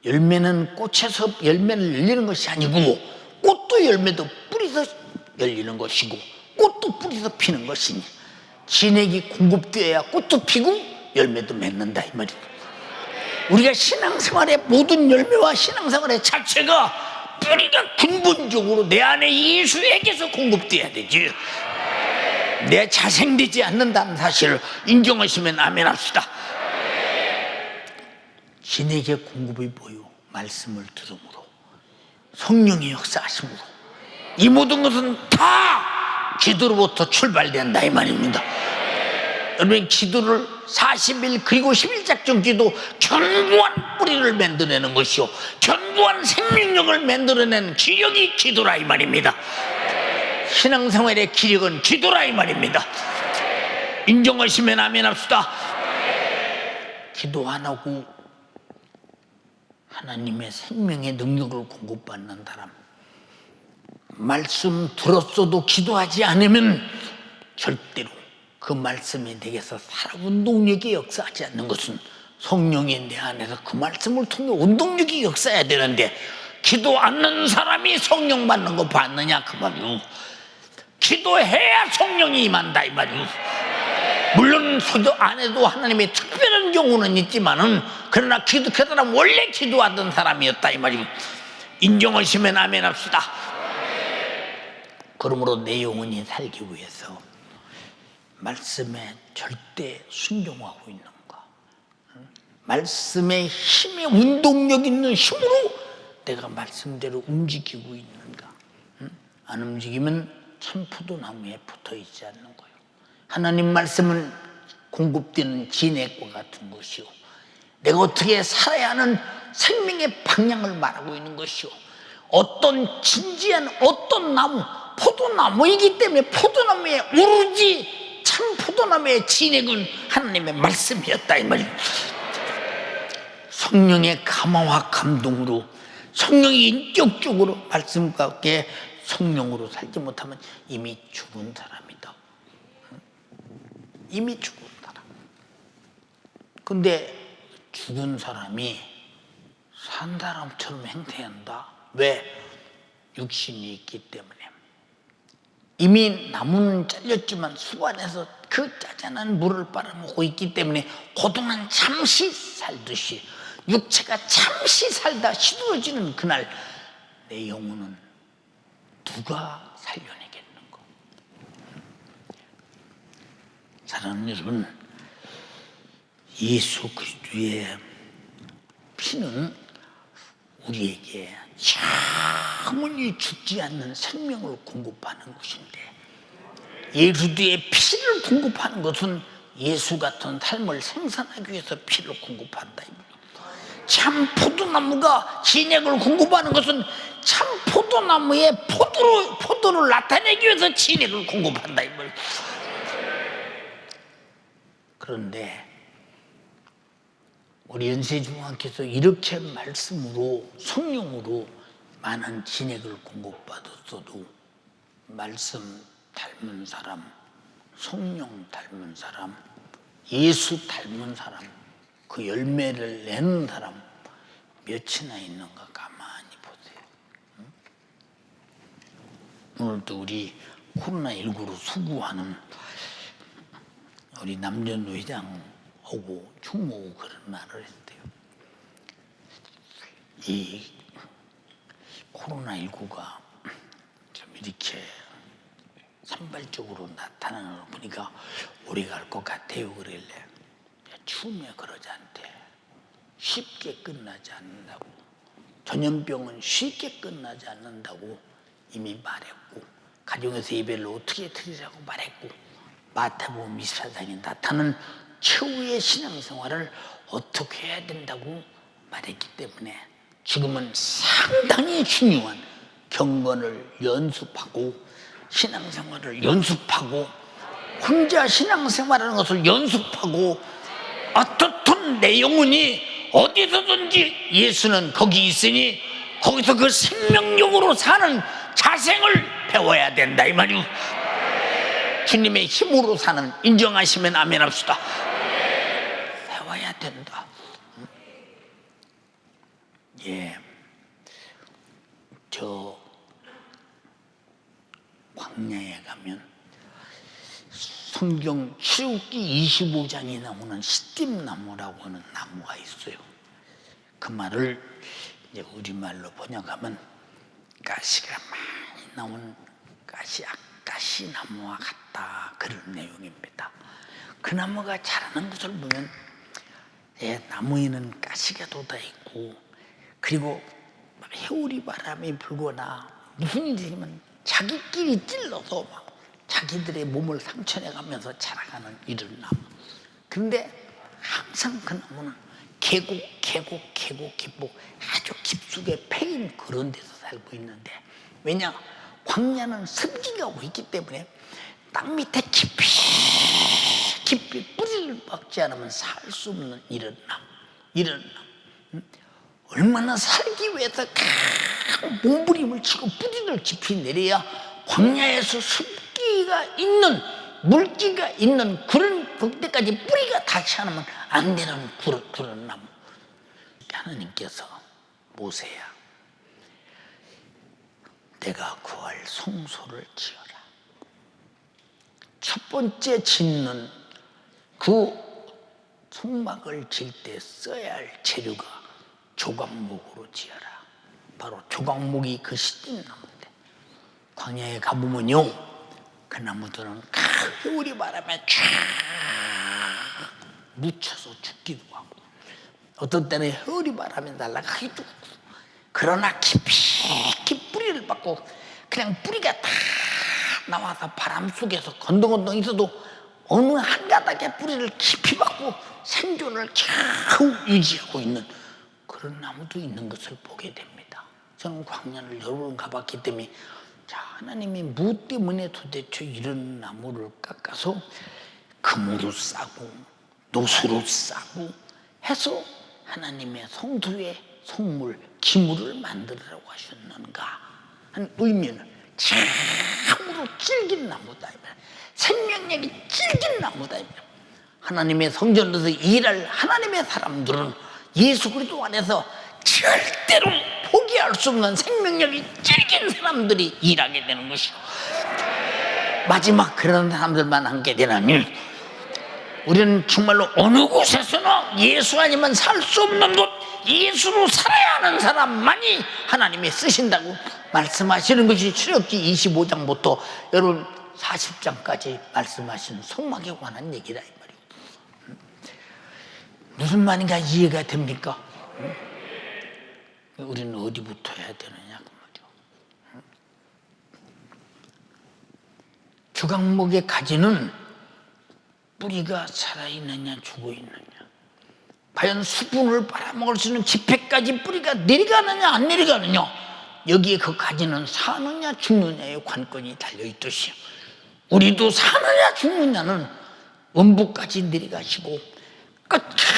열매는 꽃에서 열매를 열리는 것이 아니고 꽃도 열매도 뿌리서 열리는 것이고 꽃도 뿌리서 피는 것이니 진액이 공급되어야 꽃도 피고 열매도 맺는다 이 말이에요. 우리가 신앙생활의 모든 열매와 신앙생활의 자체가 뿌리가 근본적으로 내 안에 예수에게서 공급돼야 되지. 내 자생되지 않는다는 사실을 인정하시면 아멘 합시다. 진에게 공급이 뭐요? 말씀을 들음으로, 성령의 역사하심으로. 이 모든 것은 다 기도로부터 출발된다 이 말입니다. 여러분, 기도를 40일 그리고 10일 작정 기도, 견고한 뿌리를 만들어내는 것이요, 견고한 생명력을 만들어내는 기력이 기도라 이 말입니다. 신앙생활의 기력은 기도라 이 말입니다. 인정하시면 아멘 합시다. 기도 안 하고 하나님의 생명의 능력을 공급받는 사람, 말씀 들었어도 기도하지 않으면 절대로 그 말씀이 내게서 살아 운동력이 역사하지 않는 것은 성령이 내 안에서 그 말씀을 통해 운동력이 역사해야 되는데, 기도 않는 사람이 성령 받는 거 봤느냐 그 말이요. 기도해야 성령이 임한다 이 말이요. 물론 기도 안 해도 하나님의 특별한 경우는 있지만은, 그러나 그 사람 원래 기도하던 사람이었다 이 말이요. 인정하시면 아멘 합시다. 그러므로 내 영혼이 살기 위해서 말씀에 절대 순종하고 있는가, 말씀의 힘의 운동력 있는 힘으로 내가 말씀대로 움직이고 있는가. 안 움직이면 참 포도나무에 붙어 있지 않는 거예요. 하나님 말씀은 공급되는 진액과 같은 것이요, 내가 어떻게 살아야 하는 생명의 방향을 말하고 있는 것이요, 어떤 진지한 어떤 나무, 포도나무이기 때문에 포도나무에 오로지 참 포도나무의 진액은 하나님의 말씀이었다 이 말이에요. 성령의 감화와 감동으로, 성령이 인격적으로 말씀과 함께 성령으로 살지 못하면 이미 죽은 사람이다. 이미 죽은 사람. 근데 죽은 사람이 산 사람처럼 행태한다. 왜? 육신이 있기 때문에. 이미 나무는 잘렸지만 숲 안에서 그 짜잔한 물을 빨아먹고 있기 때문에 고등은 잠시 살듯이 육체가 잠시 살다 시들어지는 그날 내 영혼은 누가 살려내겠는가? 사랑하는 여러분, 예수 그리스도의 피는 우리에게 영원히 죽지 않는 생명을 공급하는 것인데, 예수의 피를 공급하는 것은 예수 같은 삶을 생산하기 위해서 피를 공급한다. 참 포도나무가 진액을 공급하는 것은 참 포도나무의 포도를 나타내기 위해서 진액을 공급한다. 그런데 우리 연세중앙께서 이렇게 말씀으로 성령으로 많은 진액을 공급받았어도 말씀 닮은 사람, 성령 닮은 사람, 예수 닮은 사람, 그 열매를 내는 사람 몇이나 있는가 가만히 보세요. 오늘도 우리 코로나19로 수고하는 우리 남전도 회장하고 충모하고 그런 말을 했대요. 이 코로나19가 좀 이렇게 산발적으로 나타나는 걸 보니까 오래 갈 것 같아요. 그러길래 추우면 그러지 않대. 쉽게 끝나지 않는다고. 전염병은 쉽게 끝나지 않는다고 이미 말했고, 가정에서 예배를 어떻게 드리라고 말했고, 마태복음 24장에 나타나는 최후의 신앙생활을 어떻게 해야 된다고 말했기 때문에 지금은 상당히 중요한 경건을 연습하고 신앙생활을 연습하고 혼자 신앙생활하는 것을 연습하고, 어떻든 내 영혼이 어디서든지 예수는 거기 있으니 거기서 그 생명력으로 사는 자생을 배워야 된다 이 말이요. 주님의 힘으로 사는, 인정하시면 아멘 합시다. 배워야 된다. 예, 저 광야에 가면 성경 출애굽기 25장에 나오는 시딤나무라고 하는 나무가 있어요. 그 말을 이제 우리말로 번역하면 가시가 많이 나온 가시나무와 같다, 그런 내용입니다. 그 나무가 자라는 것을 보면 나무에는 가시가 돋아있고, 그리고 해오리 바람이 불거나 무슨 일이 생기면 자기끼리 찔러서 막 자기들의 몸을 상처내가면서 자라가는 이런 나무. 근데 항상 그 나무는 계곡 아주 깊숙이 패인 그런 데서 살고 있는데, 왜냐? 광야는 습기가 오고 있기 때문에 땅 밑에 깊이 뿌리를 박지 않으면 살 수 없는 이런 나무. 얼마나 살기 위해서 몸부림을 치고 뿌리를 깊이 내려야 광야에서 습기가 있는, 물기가 있는 그런 때까지 뿌리가 닿지 않으면 안 되는 그런 나무. 하나님께서 모세야, 내가 구할 성소를 지어라. 첫 번째 짓는 그 성막을 질 때 써야 할 재료가 조각목으로 지어라. 바로 조각목이 그 시딤나무인데, 광야에 가보면요, 그 나무들은 겨울이 바람에 쫙 묻혀서 죽기도 하고, 어떤 때는 겨울이 바람에 날아가기도 하고, 그러나 깊이 뿌리를 받고 그냥 뿌리가 다 나와서 바람 속에서 건덩건덩 있어도 어느 한 가닥의 뿌리를 깊이 받고 생존을 겨우 유지하고 있는 그런 나무도 있는 것을 보게 됩니다. 저는 광야를 여러 번 가봤기 때문에, 자, 하나님이 무 때문에 도대체 이런 나무를 깎아서 금으로 싸고 노수로 싸고 해서 하나님의 성소의 성물, 기물을 만들으라고 하셨는가 하는 의미는 참으로 질긴 나무다, 생명력이 질긴 나무다. 하나님의 성전에서 일할 하나님의 사람들은 예수 그리스도 안에서 절대로 포기할 수 없는 생명력이 찔긴 사람들이 일하게 되는 것이고, 마지막 그런 사람들만 함께 되나니 우리는 정말로 어느 곳에서나 예수 아니면 살 수 없는 곳, 예수로 살아야 하는 사람만이 하나님이 쓰신다고 말씀하시는 것이 출애굽기 25장부터 여러분 40장까지 말씀하신 성막에 관한 얘기다 이 말이에요. 무슨 말인가 이해가 됩니까? 우리는 어디부터 해야 되느냐 그 말이에요. 주강목의 가지는 뿌리가 살아있느냐 죽어있느냐, 과연 수분을 빨아먹을 수 있는 지폐까지 뿌리가 내려가느냐 안 내려가느냐, 여기에 그 가지는 사느냐 죽느냐의 관건이 달려있듯이 우리도 사느냐 죽느냐는 원부까지 내려가시고 끝까지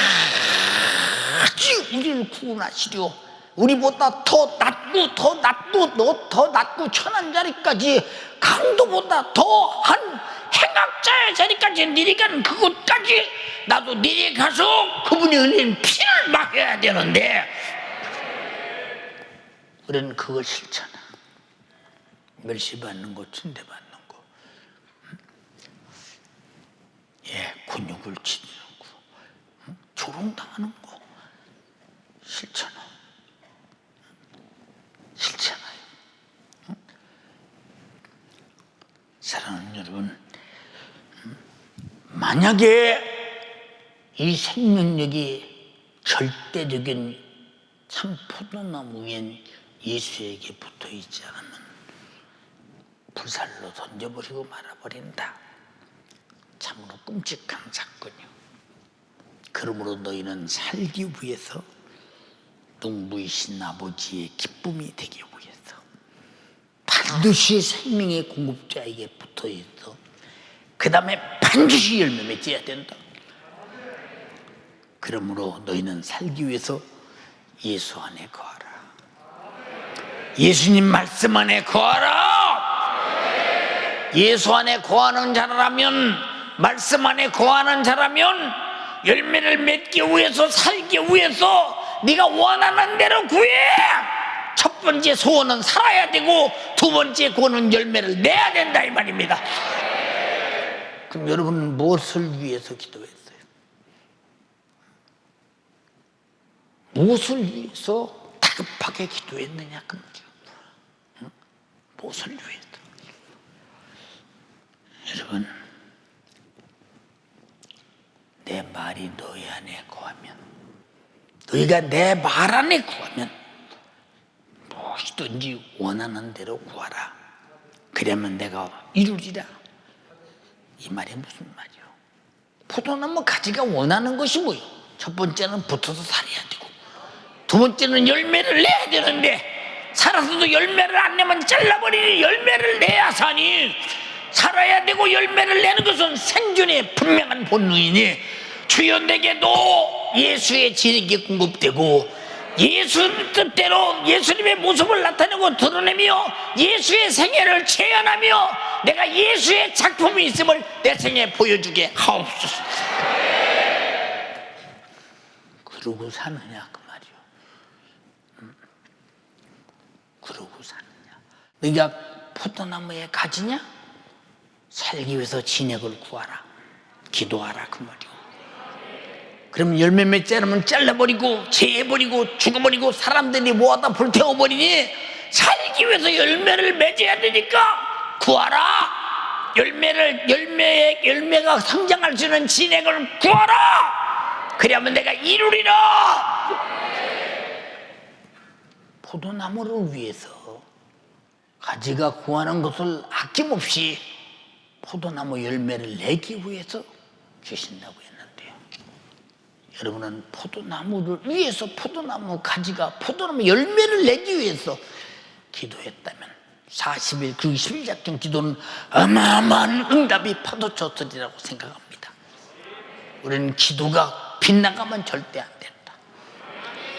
우리를 구원하시려 우리보다 더 낮고 천한 자리까지 강도보다 더한 행악자의 자리까지 내려가는 그곳까지 나도 내려가서 그분이 흘린 피를 마셔야 되는데 우리는 그걸 싫잖아. 멸시받는 거, 침대받는 거, 근육을 치는 거, 조롱당하는 거 싫잖아. 싫잖아요. 사랑하는 여러분, 만약에 이 생명력이 절대적인 참 포도나무 위엔 예수에게 붙어있지 않으면 불살로 던져버리고 말아버린다. 참으로 끔찍한 사건이요. 그러므로 너희는 살기 위해서 농부이신 아버지의 기쁨이 되기 위해서 반드시 생명의 공급자에게 붙어있어 그 다음에 반드시 열매 맺어야 된다. 그러므로 너희는 살기 위해서 예수 안에 거하라. 예수님 말씀 안에 거하라. 예수 안에 거하는 자라면, 말씀 안에 거하는 자라면 열매를 맺기 위해서, 살기 위해서 네가 원하는 대로 구해. 첫 번째 소원은 살아야 되고 두 번째 구원은 열매를 내야 된다 이 말입니다. 그럼 여러분은 무엇을 위해서 기도했어요? 무엇을 위해서 다급하게 기도했느냐 그 말이죠. 무엇을 위해서? 여러분, 내 말이 너희 안에 거하면, 너희가 내 말 안에 구하면 무엇이든지 원하는 대로 구하라. 그러면 내가 이루리라. 이 말이 무슨 말이요? 포도나무 가지가 원하는 것이 뭐예요? 첫 번째는 붙어서 살아야 되고, 두 번째는 열매를 내야 되는데 살아서도 열매를 안 내면 잘라버리니 열매를 내야 사니, 살아야 되고 열매를 내는 것은 생존의 분명한 본능이니 주여 내게도 예수의 진액이 공급되고 예수 뜻대로 예수님의 모습을 나타내고 드러내며 예수의 생애를 체현하며 내가 예수의 작품이 있음을 내 생애에 보여주게 하옵소서. 그러고 사느냐 그 말이요. 그러고 사느냐. 네가 포도나무에 가지냐? 살기 위해서 진액을 구하라. 기도하라 그 말이요. 그러면 열매 맺지 않으면 잘라버리고 제해버리고 죽어버리고 사람들이 모아다 불태워버리니 살기 위해서 열매를 맺어야 되니까 구하라. 열매가 성장할 수 있는 진액을 구하라. 그러면 내가 이루리라. 포도나무를 위해서 가지가 구하는 것을 아낌없이 포도나무 열매를 내기 위해서 주신다고 했는데요. 여러분은 포도나무를 위해서, 포도나무 가지가 포도나무 열매를 내기 위해서 기도했다면 40일 그 심작중 기도는 어마어마한 응답이 파도쳤으리라고 생각합니다. 우리는 기도가 빗나가면 절대 안 된다.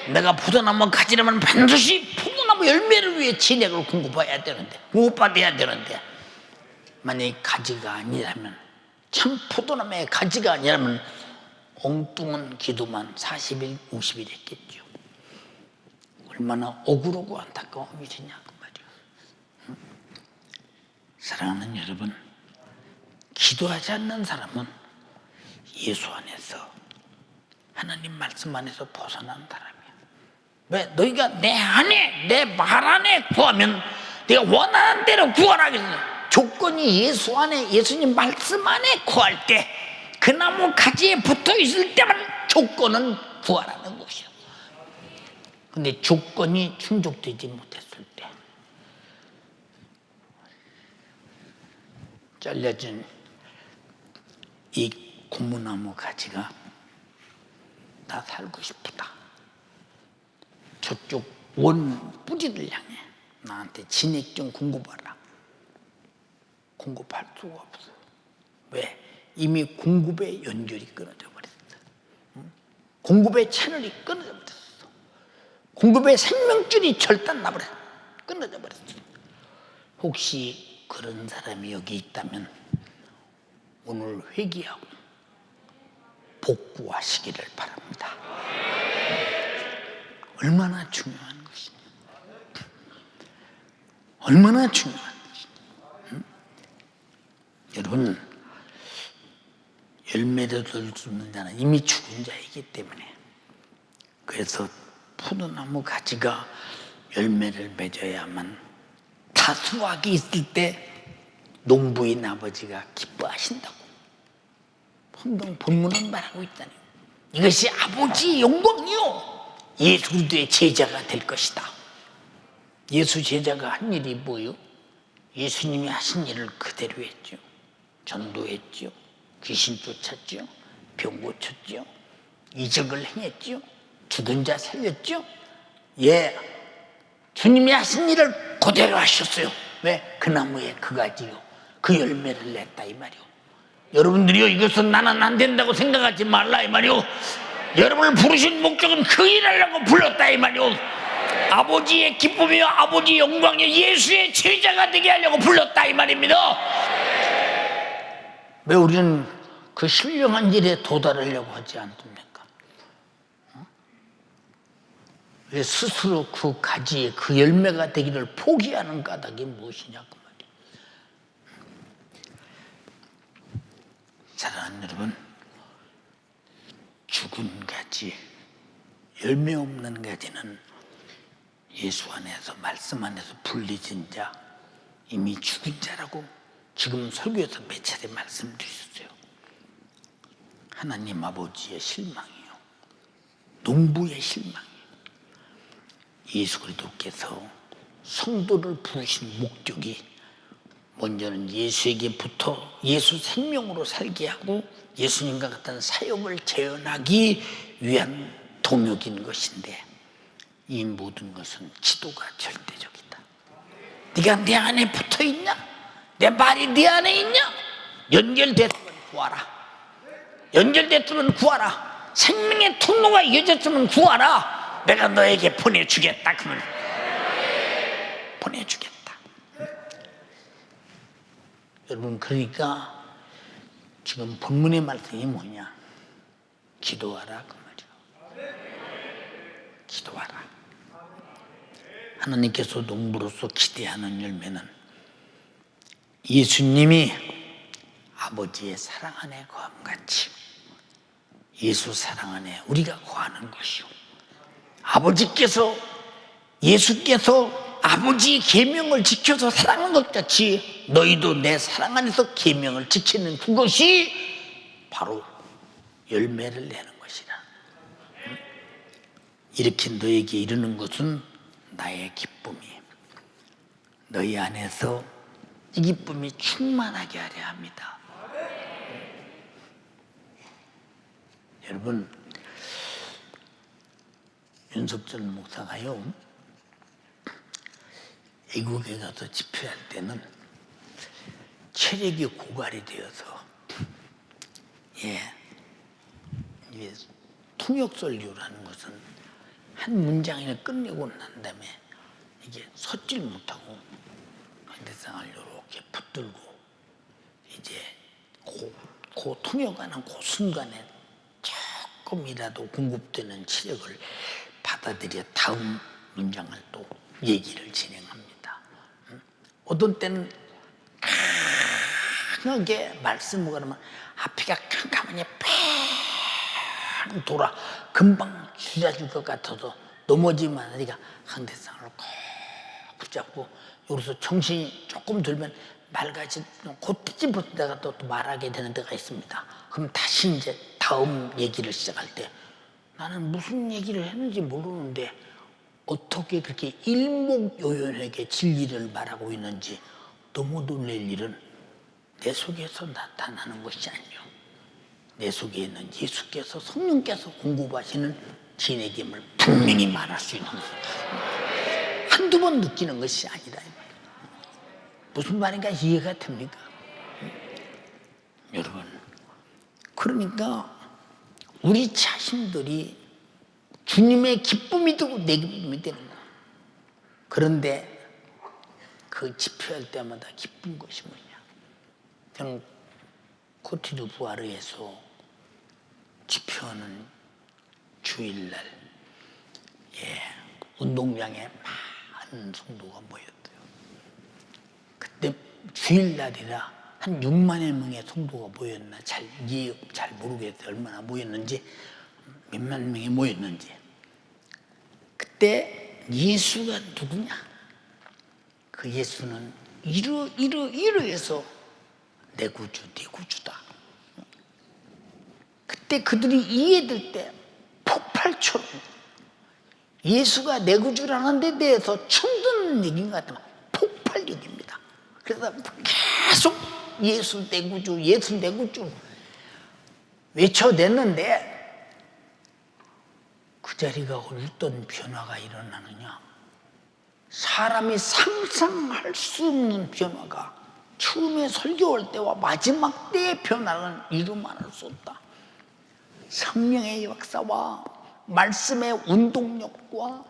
내가 포도나무 가지라면 반드시 포도나무 열매를 위해 진액을 공급해야 되는데, 공급받아야 되는데, 만약에 가지가 아니라면 참 포도나무의 가지가 아니라면 엉뚱한 기도만 40일, 50일 했겠죠. 얼마나 억울하고 안타까운 일이냐 그 말이에요. 사랑하는 여러분, 기도하지 않는 사람은 예수 안에서, 하나님 말씀 안에서 벗어난 사람이야. 왜? 너희가 내 안에, 내 말 안에 구하면 내가 원하는 대로 구하라 그랬어요. 조건이 예수 안에, 예수님 말씀 안에 구할 때, 그 나무 가지에 붙어 있을 때만 조건은 구하라는 것이요. 근데 조건이 충족되지 못했을 때, 잘려진 이 고무나무 가지가 나 살고 싶다, 저쪽 원 뿌리를 향해 나한테 진액 좀 공급하라. 공급할 수가 없어. 왜? 이미 공급의 연결이 끊어져 버렸어. 공급의 채널이 끊어져 버렸어. 공급의 생명줄이 절단 나버렸어. 끊어져 버렸어. 혹시 그런 사람이 여기 있다면 오늘 회개하고 복구하시기를 바랍니다. 얼마나 중요한 것이냐. 얼마나 중요한 것이냐. 여러분, 열매를 얻을 수 있는 자는 이미 죽은 자이기 때문에, 그래서 포도나무 가지가 열매를 맺어야만, 다수확이 있을 때 농부인 아버지가 기뻐하신다고 성경 본문은 말하고 있다니. 이것이 아버지의 영광이요, 예수 그리스도의 제자가 될 것이다. 예수 제자가 한 일이 뭐요? 예수님이 하신 일을 그대로 했죠. 전도했죠. 귀신 쫓았죠. 병 고쳤죠. 이적을 행했죠. 죽은 자 살렸죠. 예, 주님이 하신 일을 그대로 하셨어요. 왜? 그 나무에 그 가지요, 그 열매를 냈다 이 말이요. 여러분들이요, 이것은 나는 안 된다고 생각하지 말라 이 말이요. 여러분을 부르신 목적은 그 일하려고 불렀다 이 말이요. 아버지의 기쁨이요, 아버지의 영광이요, 예수의 제자가 되게 하려고 불렀다 이 말입니다. 왜 우리는 그 신령한 일에 도달하려고 하지 않습니까? 왜 스스로 그 가지에 그 열매가 되기를 포기하는 까닭이 무엇이냐 그 말이에요. 사랑하는 여러분, 죽은 가지, 열매 없는 가지는 예수 안에서, 말씀 안에서 분리진 자, 이미 죽은 자라고 지금 설교에서 몇 차례 말씀드렸어요. 하나님 아버지의 실망이요, 농부의 실망이요. 예수 그리스도께서 성도를 부르신 목적이 먼저는 예수에게부터 예수 생명으로 살게 하고 예수님과 같은 사역을 재현하기 위한 동역인 것인데, 이 모든 것은 기도가 절대적이다. 네가 내 안에 붙어 있냐? 내 말이 네 안에 있냐? 연결됐으면 구하라. 연결됐으면 구하라. 생명의 통로가 이어졌으면 구하라. 내가 너에게 보내주겠다. 그러면 보내주겠다. 여러분, 그러니까 지금 본문의 말씀이 뭐냐? 기도하라 그 말이야. 기도하라. 하나님께서 농부로서 기대하는 열매는 예수님이 아버지의 사랑 안에 거함같이 예수 사랑 안에 우리가 거하는 것이요, 아버지께서, 예수께서 아버지의 계명을 지켜서 사랑하는 것 같이 너희도 내 사랑 안에서 계명을 지키는 그것이 바로 열매를 내는 것이라. 이렇게 너에게 이르는 것은 나의 기쁨이, 너희 안에서 이 기쁨이 충만하게 하려 합니다. 여러분, 윤석철 목사가요, 애국에 가서 집회할 때는 체력이 고갈이 되어서, 이게 통역설교라는 것은 한 문장을 끝내고 난 다음에 이게 섰질 못하고 대상을 이렇게 붙들고 이제 그 통역하는 그 순간에 조금이라도 공급되는 치력을 받아들여 다음 문장을 또 얘기를 진행합니다. 어떤 때는 강하게 말씀을 하면 앞이가 깜깜하니 뺑 돌아 금방 주저질 것 같아서 넘어지면 하니까 상대상을 꼭 붙잡고 여기서 정신이 조금 들면 맑아지 그때 찌부터 또 말하게 되는 데가 있습니다. 그럼 다시 이제 다음 얘기를 시작할 때 나는 무슨 얘기를 했는지 모르는데 어떻게 그렇게 일목요연하게 진리를 말하고 있는지 너무 놀랄 일은 내 속에서 나타나는 것이 아니요 내 속에 있는 예수께서 성령께서 공급하시는 진액임을 분명히 말할 수 있는 거예요. 한두 번 느끼는 것이 아니다. 무슨 말인가 이해가 됩니까? 여러분, 그러니까 우리 자신들이 주님의 기쁨이 되고 내 기쁨이 되는 거야. 그런데 그 집회할 때마다 기쁜 것이 뭐냐? 저는 코트디부아르에서 집회하는 주일날 운동장에 많은 성도가 모였어요. 그때 주일날이라 한 6만여 명의 성도가 모였나 잘 모르겠어요. 얼마나 모였는지 몇만 명이 모였는지. 그때 예수가 누구냐? 그 예수는 이러해서 내 구주, 네 구주다. 그때 그들이 이해될 때 폭발처럼 예수가 내 구주라는 데 대해서 처음 듣는 얘기인 것 같지만 폭발력입니다. 그래서 계속 예수 내 구주, 예수 내 구주 외쳐댔는데 그 자리가 어떤 변화가 일어나느냐? 사람이 상상할 수 없는 변화가 처음에 설교할 때와 마지막 때의 변화는 이루 말할 수 없다. 성령의 역사와 말씀의 운동력과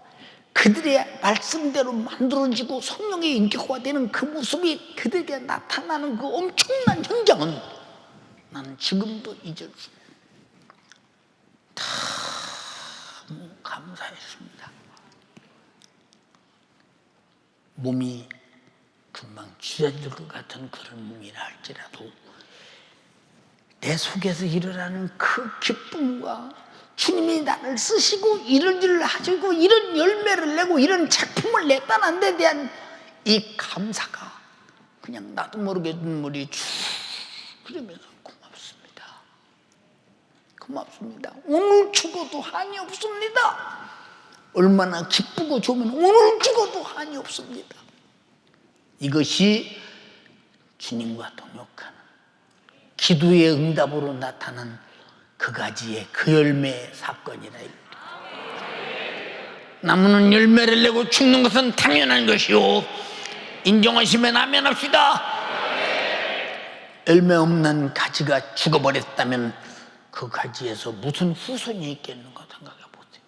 그들의 말씀대로 만들어지고 성령의 인격화되는 그 모습이 그들에게 나타나는 그 엄청난 현장은 나는 지금도 잊을 수 너무 감사했습니다. 몸이 금방 주저질 것 같은 그런 몸이라 할지라도 내 속에서 일어나는 그 기쁨과 주님이 나를 쓰시고 이런 일을 하시고 이런 열매를 내고 이런 작품을 냈다는 데 대한 이 감사가 그냥 나도 모르게 눈물이 쭉 흐르면서 고맙습니다. 오늘 죽어도 한이 없습니다. 얼마나 기쁘고 좋으면 오늘 죽어도 한이 없습니다. 이것이 주님과 동역하는 기도의 응답으로 나타난 그 가지의 그 열매의 사건이라. 나무는 열매를 내고 죽는 것은 당연한 것이요 인정하시면 아멘 합시다. 열매 없는 가지가 죽어버렸다면 그 가지에서 무슨 후손이 있겠는가 생각해 보세요.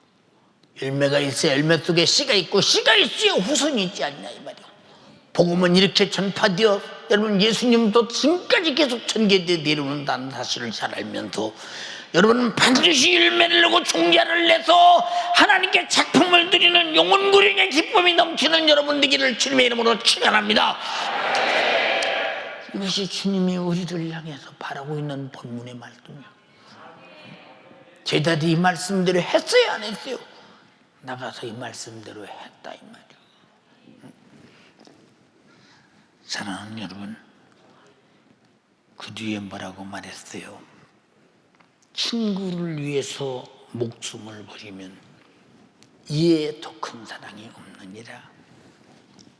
열매가 있어야 열매 속에 씨가 있고 씨가 있어야 후손이 있지 않냐 이 말이에요. 복음은 이렇게 전파되어 여러분 예수님도 지금까지 계속 전개되어 내려온다는 사실을 잘 알면서 여러분은 반드시 열매를 내고 종자를 내서 하나님께 작품을 드리는 영혼구령의 기쁨이 넘치는 여러분 되기를 주님의 이름으로 축원합니다. 이것이 주님이 우리를 향해서 바라고 있는 본문의 말씀이에요. 제자들이 이 말씀대로 했어요 안 했어요? 나가서 이 말씀대로 했다 이 말이에요. 사랑하는 여러분, 그 뒤에 뭐라고 말했어요? 친구를 위해서 목숨을 버리면 이에 더 큰 사랑이 없느니라.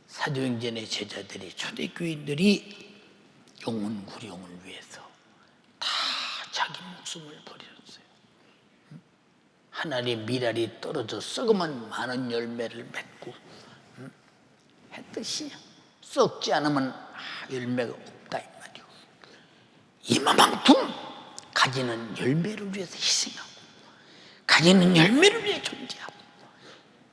사도행전의 제자들이 초대교인들이 영혼구령을 위해서 다 자기 목숨을 버렸어요. 하늘의 미랄이 떨어져 썩으면 많은 열매를 맺고 했듯이 썩지 않으면 열매가 없다 이 말이오. 이만큼 가지는 열매를 위해서 희생하고 가지는 열매를 위해 존재하고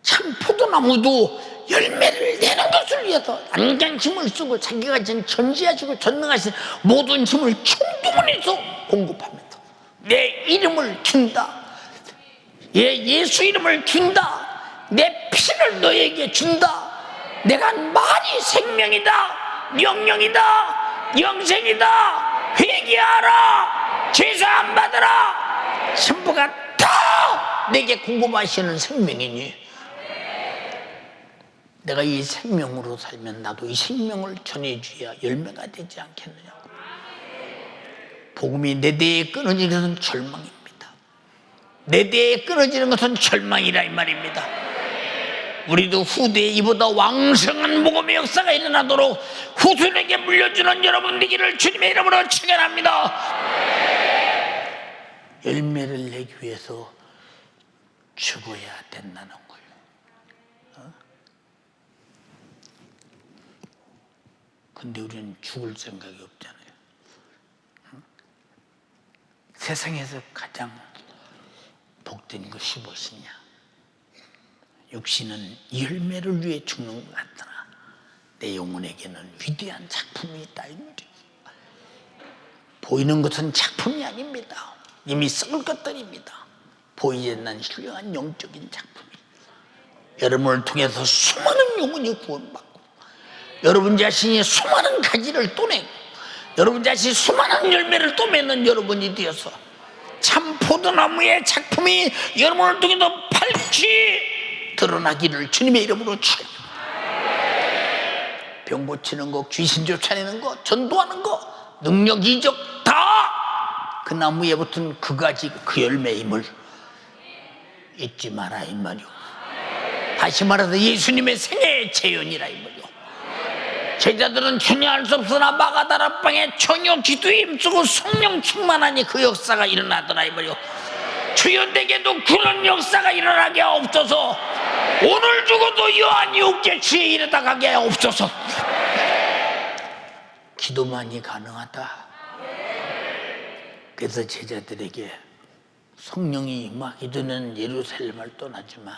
참 포도나무도 열매를 내는 것을 위해서 안간 힘을 쓰고 자기가 전지하시고 전능하신 모든 힘을 총동원해서 공급하면서 내 이름을 준다. 예수 이름을 준다. 내 피를 너에게 준다. 내가 말이 생명이다, 명령이다, 영생이다. 회개하라, 죄사함 받으라. 전부가 다 내게 공급하시는 생명이니 내가 이 생명으로 살면 나도 이 생명을 전해줘야 열매가 되지 않겠느냐고. 복음이 내 대에 끊어지는 것은 절망입니다. 내 대에 끊어지는 것은 절망이라 이 말입니다. 우리도 후대에 이보다 왕성한 복음의 역사가 일어나도록 후손에게 물려주는 여러분 되기를 주님의 이름으로 축원합니다. 열매를 내기 위해서 죽어야 된다는 거예요. 근데 우리는 죽을 생각이 없잖아요. 세상에서 가장 복된 것이 무엇이냐? 육신은 열매를 위해 죽는 것 같으나 내 영혼에게는 위대한 작품이 있다. 보이는 것은 작품이 아닙니다. 이미 썩을 것들입니다. 보이지 않는 훌륭한 영적인 작품이 여러분을 통해서 수많은 영혼이 구원받고 여러분 자신이 수많은 가지를 또내고 여러분 자신이 수많은 열매를 또 맺는 여러분이 되어서 참 포도나무의 작품이 여러분을 통해서 밝히 드러나기를 주님의 이름으로 축원합니다. 병 고치는 것, 귀신 쫓아내는 것, 전도하는 것, 능력 이적 다 그 나무에 붙은 그 가지 그 열매임을 잊지 마라 이 말이오. 다시 말해서 예수님의 생애의 재현이라 이 말이오. 제자들은 전혀 알 수 없으나 마가다락방에 전혀 기도에 힘쓰고 성령 충만하니 그 역사가 일어나더라 이 말이오. 주여 내게도 그런 역사가 일어나게 하옵소서. 오늘 죽어도 요한 육계치에 이르다가게 하옵소서. 기도만이 가능하다. 그래서 제자들에게 성령이 임하기 전에는 예루살렘을 떠나지 마.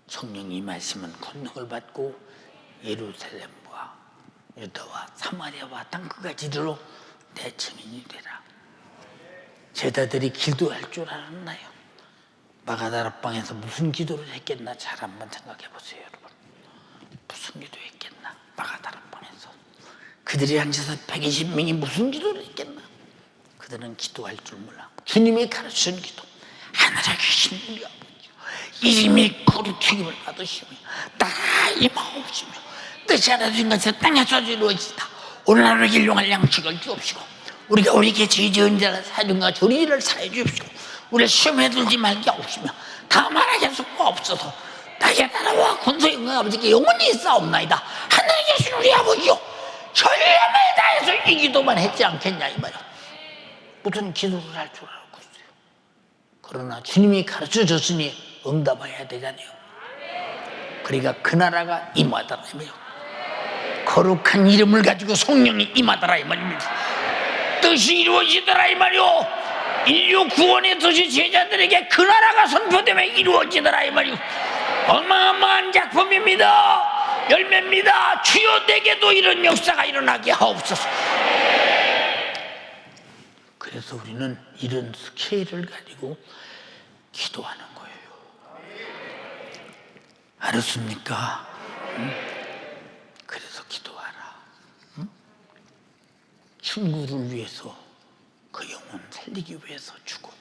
성령이 임하시면 권능을 받고 예루살렘과 유다와 사마리아와 땅끝까지 이르러 내 증인이 되라. 제자들이 기도할 줄 알았나요? 마가다락방에서 무슨 기도를 했겠나? 잘 한번 생각해 보세요, 여러분. 무슨 기도했겠나? 마가다락방에서 그들이 앉아서 120명이 무슨 기도를 했겠나? 그들은 기도할 줄 몰라. 주님이 가르치는 기도. 하늘에 계신 우리 아버지, 이름이 거룩히 받으시며 다 임하옵시며 뜻이 하나된 것을 땅에서 이루어지다. 오늘 하루 일용할 양식을 주옵시고 우리가 우리에게 죄 지은 자를 사준 것 우리 일을 사해 주옵시고 우리를 시험에 들지 말게 하옵시며 다 말하게 수없소서. 나에게 따라와 권소의 영광 아버지께 영원히 싸움나이다. 하늘에 계신 우리 아버지요, 전념을 다해서 이 기도만 했지 않겠냐 이 말이야. 무슨 기도를 할 줄 알고 있어요. 그러나 주님이 가르쳐 줬으니 응답해야 되잖아요. 그러니까 그 나라가 임하더라 이 말이야. 거룩한 이름을 가지고 성령이 임하더라 이 말입니다. 뜻이 이루어지더라 이 말이오. 인류 구원의 뜻이 제자들에게 그 나라가 선포되며 이루어지더라 이 말이오. 어마어마한 작품입니다. 열매입니다. 주여 내게도 이런 역사가 일어나게 하옵소서. 그래서 우리는 이런 스케일을 가지고 기도하는 거예요. 알았습니까? 그래서 기도하라. 친구를 위해서 그 영혼 살리기 위해서 죽어.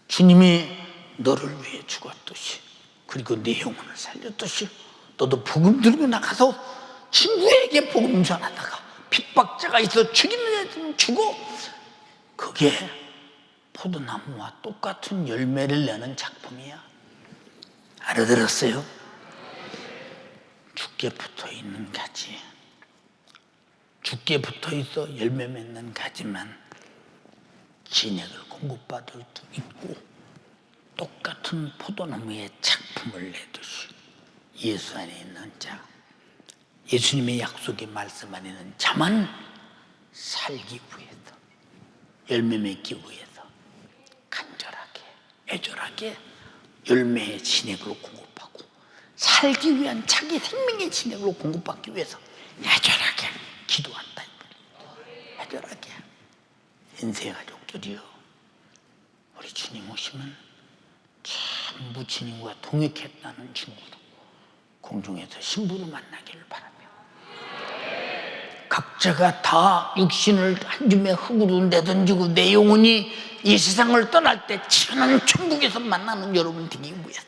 주님이 너를 위해 죽었듯이 그리고 내 영혼을 살렸듯이 너도 복음 들고 나가서 친구에게 복음 전하다가 핍박자가 있어 죽이는 애들은 죽어. 그게 포도나무와 똑같은 열매를 내는 작품이야. 알아들었어요? 죽게 붙어있는 가지, 죽게 붙어있어 열매 맺는 가지만 진액을 공급받을 수 있고 똑같은 포도나무의 작품을 내듯이 예수 안에 있는 자, 예수님의 약속의 말씀 안에 있는 자만 살기 위해서, 열매 맺기 위해서 간절하게 애절하게 열매의 진액으로 공급하고 살기 위한 자기 생명의 진액으로 공급받기 위해서 애절하게 기도한다. 애절하게 인생을 가지고 것들이요, 우리 주님 오시면 전부 주님과 동역했다는 증거로 공중에서 신부를 만나기를 바라며, 각자가 다 육신을 한 줌의 흙으로 내던지고 내 영혼이 이 세상을 떠날 때 천한 천국에서 만나는 여러분 되기 위해서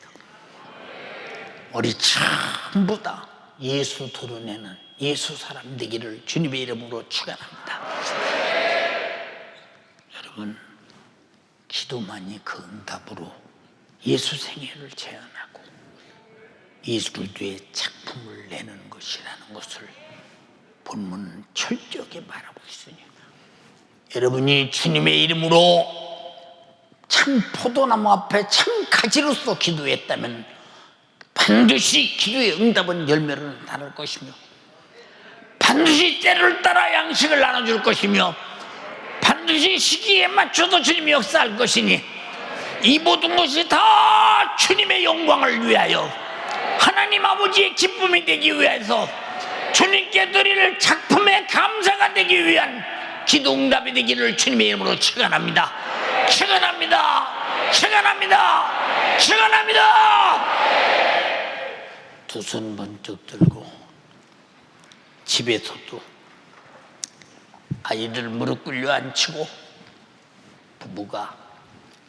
우리 전부 다 예수 도려내는 예수 사람 되기를 주님의 이름으로 축원합니다. 여러분, 기도만이 그 응답으로 예수 생애를 제안하고 예수 그리스도의 작품을 내는 것이라는 것을 본문은 철저하게 말하고 있으니, 여러분이 주님의 이름으로 참 포도나무 앞에 참 가지로서 기도했다면 반드시 기도의 응답은 열매를 나눌 것이며, 반드시 때를 따라 양식을 나눠줄 것이며, 반드시 시기에 맞춰서 주님이 역사할 것이니, 이 모든 것이 다 주님의 영광을 위하여, 하나님 아버지의 기쁨이 되기 위해서, 주님께 드릴 작품의 감사가 되기 위한 기도 응답이 되기를 주님의 이름으로 축원합니다. 축원합니다. 축원합니다. 축원합니다. 두 손 번쩍 들고 집에서도 아이들 무릎 꿇려 앉히고, 부부가,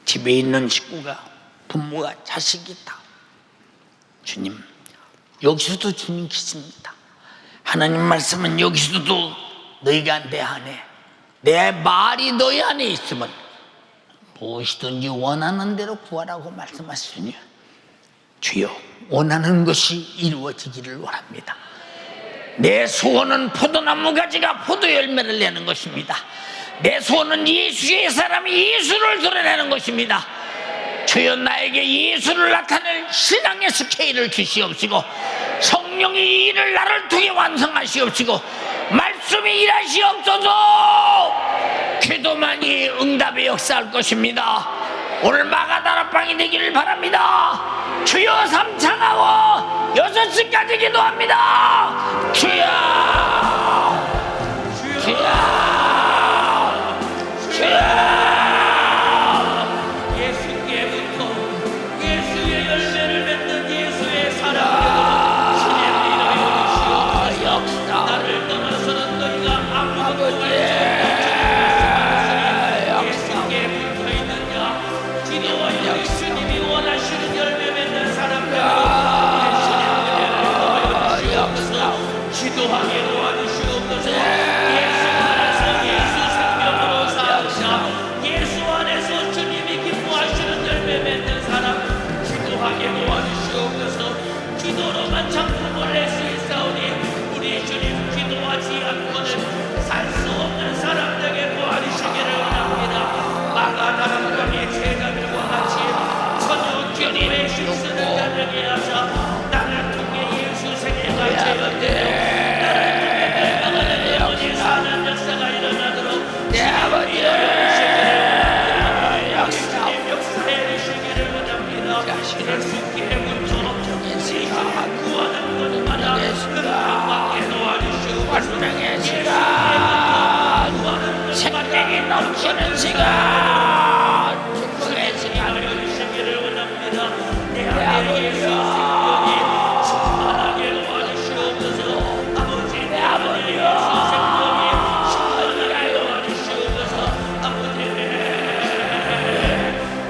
집에 있는 식구가, 부모가, 자식이 다, 주님, 여기서도 주님 계십니다. 하나님 말씀은 여기서도 너희가 내 안에, 내 말이 너희 안에 있으면 무엇이든지 원하는 대로 구하라고 말씀하시니, 주여, 원하는 것이 이루어지기를 원합니다. 내 소원은 포도나무 가지가 포도 열매를 내는 것입니다. 내 소원은 예수의 사람이 예수를 드러내는 것입니다. 주여, 나에게 예수를 나타낼 신앙의 스케일을 주시옵시고, 성령이 이 일을 나를 통해 완성하시옵시고, 말씀이 일하시옵소서. 기도만이 응답의 역사할 것입니다. 오늘 마가다락방이 되기를 바랍니다. 주여, 3창하고 6시까지 기도합니다. 주여, 주여, 주여. 활동의 시간, 생명이 넘치는 시간, 축복의 시간을 주시기를 원합니다. 내 아버지여, 충만하게 도와주시옵소서. 아버지, 내 아버지여, 생명이 충만하게 도와주시옵소서. 아버지,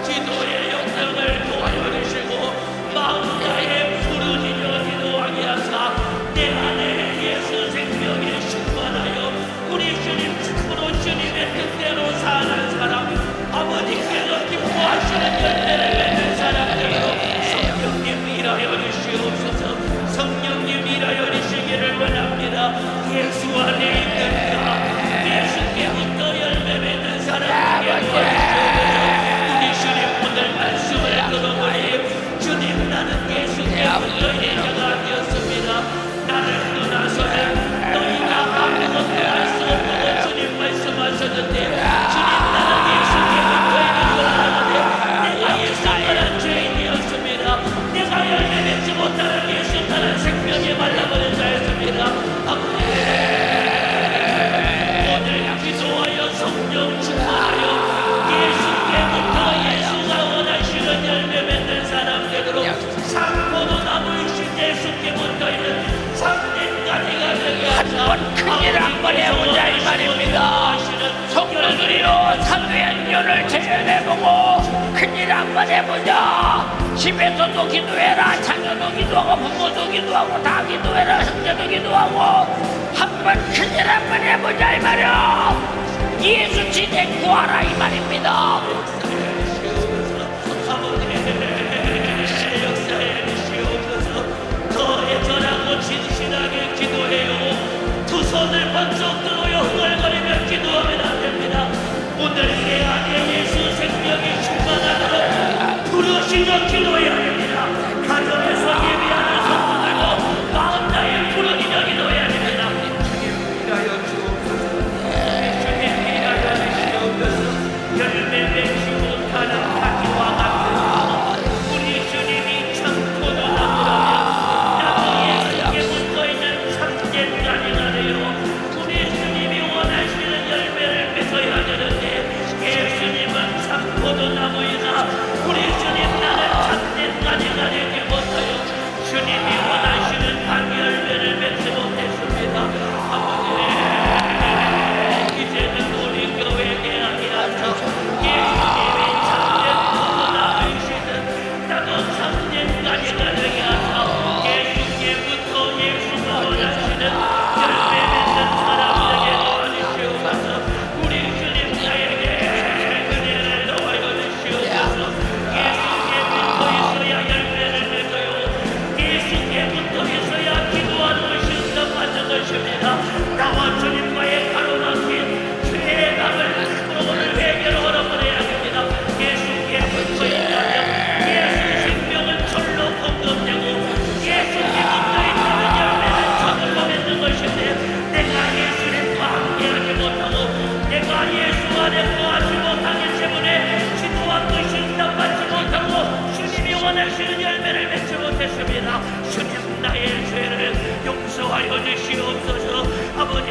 기도의 영향을 도와주시고 마음 다해 부르짖어 기도하게 하사 내 안에 예수 생명이 충만하여 우리 주님 축복으로 주님의 뜻대로 사는 사람, 아버지께서 기뻐하시는 열매를 맺는 사람들로 성령님 한번 해보자 이 말입니다. 성도들이여 사도행전을 재현해보고 큰일 한번 해보자. 집에서도 기도해라. 자녀도 기도하고 부모도 기도하고 다 기도해라. 형제도 기도하고 한번 큰일 한번 해보자 이 말이야. 예수 진행 구하라 이 말입니다. 더해 전하고 진실하게 기도해요. 두 손을 번쩍 들어요. 흥얼거리며 기도하면 안 됩니다. 오늘 내 안에 예수 생명이 충만하도록 부르시며 기도해야 됩니다. 가정에서 예배하는 성도들도 마음 다해 부르짖어 기도해야 됩니다. 주님 위하여 주옵소서. 주님 위하여 주시옵소서. 열매 맺지 못하는 가지와 같은 우리 주님이 참고도 나무라면 나무 예수께 붙어있는 참된 가지가 되어 우리 주님이 원하시는 열매를 맺어야 되는데 예수님은 참고도 나무이나 우리 주님 나는 참된 가지가 되지 못하여 주님이 원하시는 단 열매를 맺지 못했습니다. 아버지 이제는 우리 교회에 아니하여 예수님이 참된 나무이시는 나도 참된 가지가 되게 하사 예수께부터 예수가 원하시는 열매 맺는 사람 되게 도와주시옵소서. 우리 주님 나에게 은혜를 더하여 주시옵소서. 예수께부터 있어야 열매를 맺어요. 예수께부터 있어야 기도하는 것이 응답받는 것입니다. 나와 주님과의 가로막힌 죄의 담을 오늘 회개로 걸어버려야 됩니다. 예수께부터 있다면 예수 생명은 절로 공급되고 예수께부터 있다면 열매는 저절로 맺는 것인데 내가 예수님과 함께하지 못하고 내가 예수 안에 거하지 못하기 때문에 기도한 것이 응답받지 못하고 주님이 원하시는 열매를 맺지 못했습니다. 주님 나의 죄를 용서하여 주시옵소서. 아버지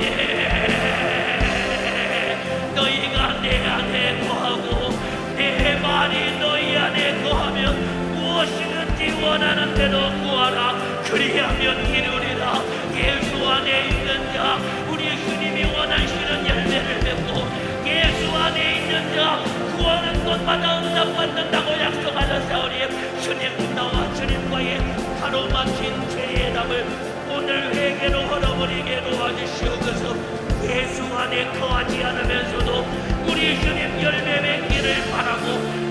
너희가 내 안에 거하고 내 말이 너희 안에 거하면 무엇이든지 원하는 대로 구하라. 그리하면 이루리라. 예수 안에 있는 자 우리 주님이 원하시는 열매를 맺고 예수 안에 있는 자 구하는 것마다 응답받는다고 약속하셨사오니 주님 나와 주님과의 가로막힌 죄의 담을 오늘 회개로 헐어버리게 도와주시옵소서. 예수 안에 거하지 않으면서도 우리 주님 열매 맺기를 바라고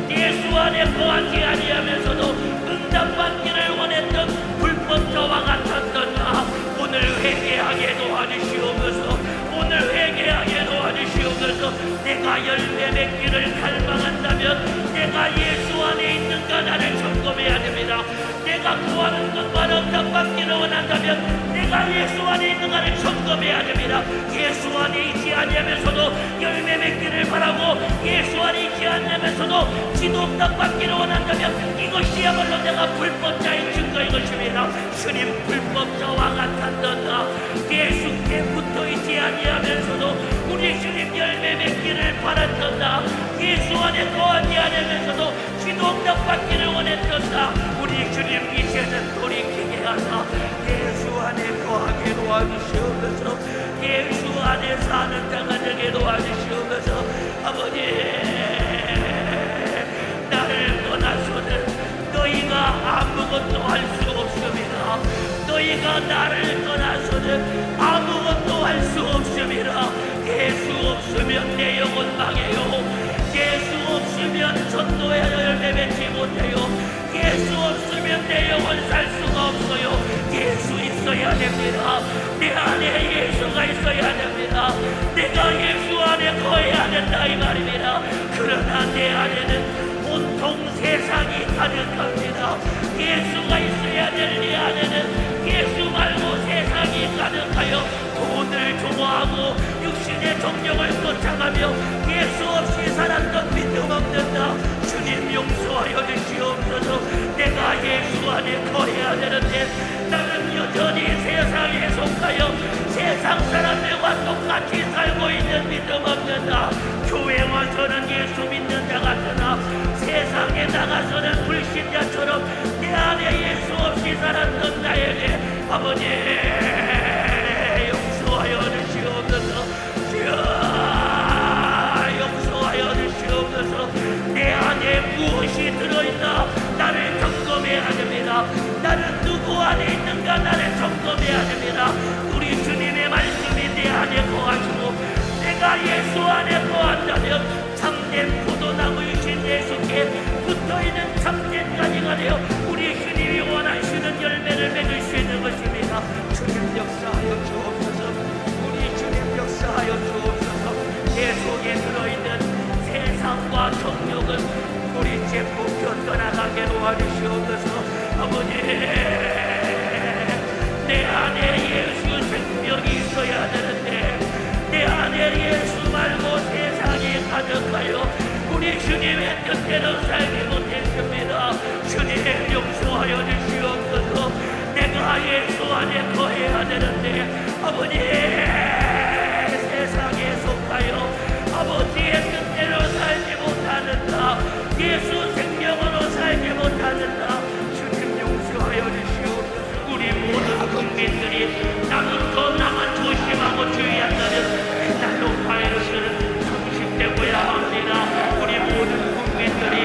예수 안에 거하지 아니하면서도 응답받기를 원했던 불법자와 같았던 나 오늘 회개하게 도와주시옵소서. 오늘 회개하게 도와주시옵소서. 내가 열매 맺기를 갈망한다면 내가 예수 안에 있는가 나를 점검해야 됩니다. 내가 구하는 것만 응답받기를 원한다면 내가 예수 안에 있는가를 점검해야 됩니다. 예수 안에 있지 아니하면서도 열매 맺기를 바라고 예수 안에 있지 않으면서도 기도 응답받기를 원한다면 이것이야말로 내가 불법자의 증거인 것입니다. 주님 불법자와 같았던 나 예수께 붙어있지 아니하면서도 우리 주님 열매 맺기를 바랐던 나 예수 안에 거하지 않으면서도 기도 응답받기를 원했던 나 우리 주님 이제는 돌이키게 하사 예수 안에 거하게 도와주시옵소서. 예수 안에 사는 자가 되게 도와주시옵소서. 아버지 나를 떠나서는 너희가 아무것도 할 수 없습니다. 너희가 나를 떠나서는 아무것도 할 수 없습니다. 예수 없으면 내 영혼 망해요. 예수 없으면 전도에 열매 맺지 못해요. 예수 없으면 내 영혼 살 수가 없어요. 예수 있어야 됩니다. 내 안에 예수가 있어야 됩니다. 내가 예수 안에 거해야 된다 이 말입니다. 그러나 내 안에는 온통 세상이 가득합니다. 예수가 있어야 될 내 안에는 예수 말고 세상이 가득하여 돈을 좋아하고 육신의 정욕을 쫓아가며 예수 없이 살았던 믿음 없는 나 주님 용서하여 주시옵소서. 내가 예수 안에 거해야 되는데 나는 여전히 세상에 속하여 세상 사람들과 똑같이 살고 있는 믿음 없는 나 교회 와서는 예수 믿는 자 같으나 세상에 나가서는 불신자처럼 내 안에 예수 없이 살았던 나에게 아버지 용서하여 주시옵소서. 아버지, 내 안에 예수 생명이 있어야 되는데 내 안에 예수 말고 세상이 가득하여 우리 주님의 뜻대로 살지 못했습니다. 주님 용서하여 주시옵소서. 내가 예수 안에 거해야 되는데 아버지, 세상에 속하여 아버지의 뜻대로 살지 못하는다. 예수 생명으로 살지 못하는다. 주님 용서하여 주시옵소서. 우리 모든 국민들이 나는 더 나만 조심하고 주의한다면 그날로 바이러스는 종식되고야 합니다. 우리 모든 국민들이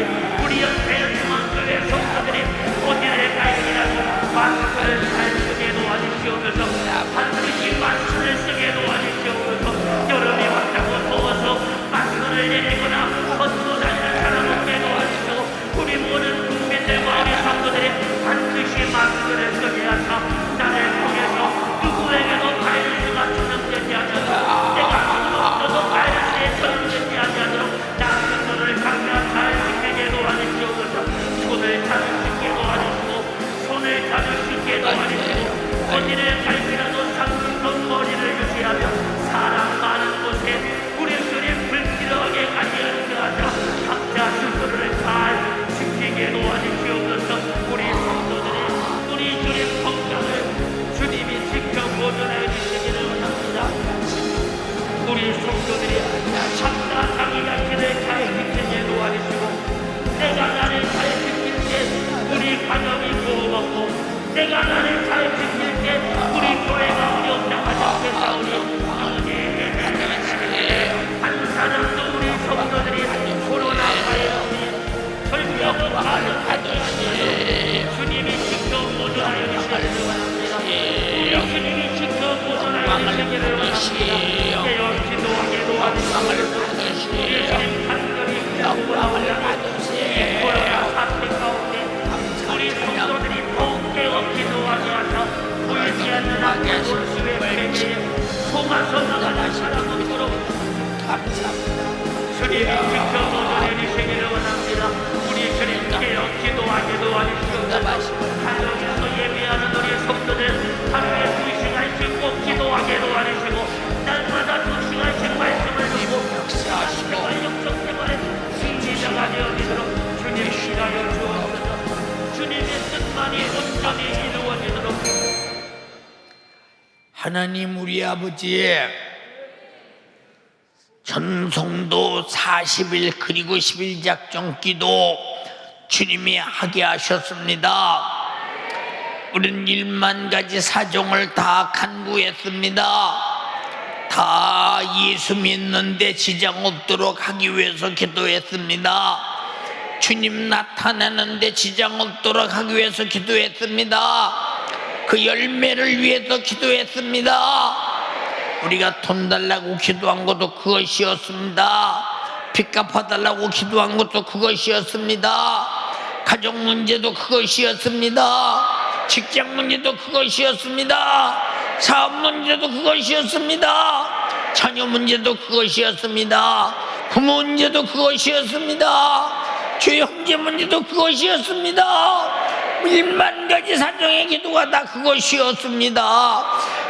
우리 연세연중앙교회 성도들이 어디에 가시라도 마스크를 잘 쓰게 도와주시옵소서. 반드시 마스크를 쓰게 도와주시옵소서. 여름이 왔다고 더워서 마스크를 내리거나 벗고 다니는 사람 없게 도와주시고 우리 모든 국민들과 우리 성도들이 반드시 마스크를 쓰게 하사 나를 통해서 누구에게도 바이러스가 전염되지 않도록 내가 아무것도 바이러스에 전염되지 않도록 나 스스로를 각자 잘 지키게 도와주시옵소서. 손을 자주 씻게 도와주시고 손을 자주 씻게 도와주시고 어디를 갈지라도 상승선 머리를 유지하며 사람 많은 곳에 우리 주님 불필요하게 가지 않게 하자 각자 스스로를 잘 지키게 도와주시옵소서. 우리 성도들이 우리 주님 건강을 주님이 직접 보존해 주시기를 원합니다. 우리 성도들이 각자 자기 자신을 잘 지키게 도와주시고 내가 나를 잘 지킬 때 우리 가정이 보호받고 내가 나를 잘 지킬 때 우리 교회가 어렵다하지 않게 싸우니 한 사람도 우리 성도들이 코로나 바이러스에 절대로 가득하지 않도록 주님이 직접 보존하여 주시기를 원합니다. 우리 주님이 직접 보존하여 주시기를 원합니다. 깨어 기도하게 도와주시옵소서. 우리 주님 간절히 구원을 코로나 사태 가운데 우리 성도들이 더욱 깨어 기도하게 하사 보이지 않는 앞에 볼수의 세계에 속아서 나가는 사람 없도록 주님이 직접 보존해 주시기를 원합니다. 우리 주님 깨어 기도하게 도와주시옵소서. 하늘에서 예배하는 우리 성도들 하루에 2시간씩 꼭 기도하게 도와주시고 날마다 2시간씩 말씀을 듣고 생활 영적 생활에 승리자가 되어지도록 주님 시간을 주옵소서. 주님의 뜻만이 온전히 이루어지도록. 하나님 우리 아버지의 전성도 40일 그리고 10일 작정 기도 주님이 하게 하셨습니다. 우린 1만 가지 사정을 다 간구했습니다. 다 예수 믿는데 지장 없도록 하기 위해서 기도했습니다. 주님 나타나는데 지장 없도록 하기 위해서 기도했습니다. 그 열매를 위해서 기도했습니다. 우리가 돈 달라고 기도한 것도 그것이었습니다. 빚 갚아달라고 기도한 것도 그것이었습니다. 가족 문제도 그것이었습니다. 직장 문제도 그것이었습니다. 사업 문제도 그것이었습니다. 자녀 문제도 그것이었습니다. 부모 문제도 그것이었습니다. 주의 형제 문제도 그것이었습니다. 1만 가지 사정의 기도가 다 그것이었습니다.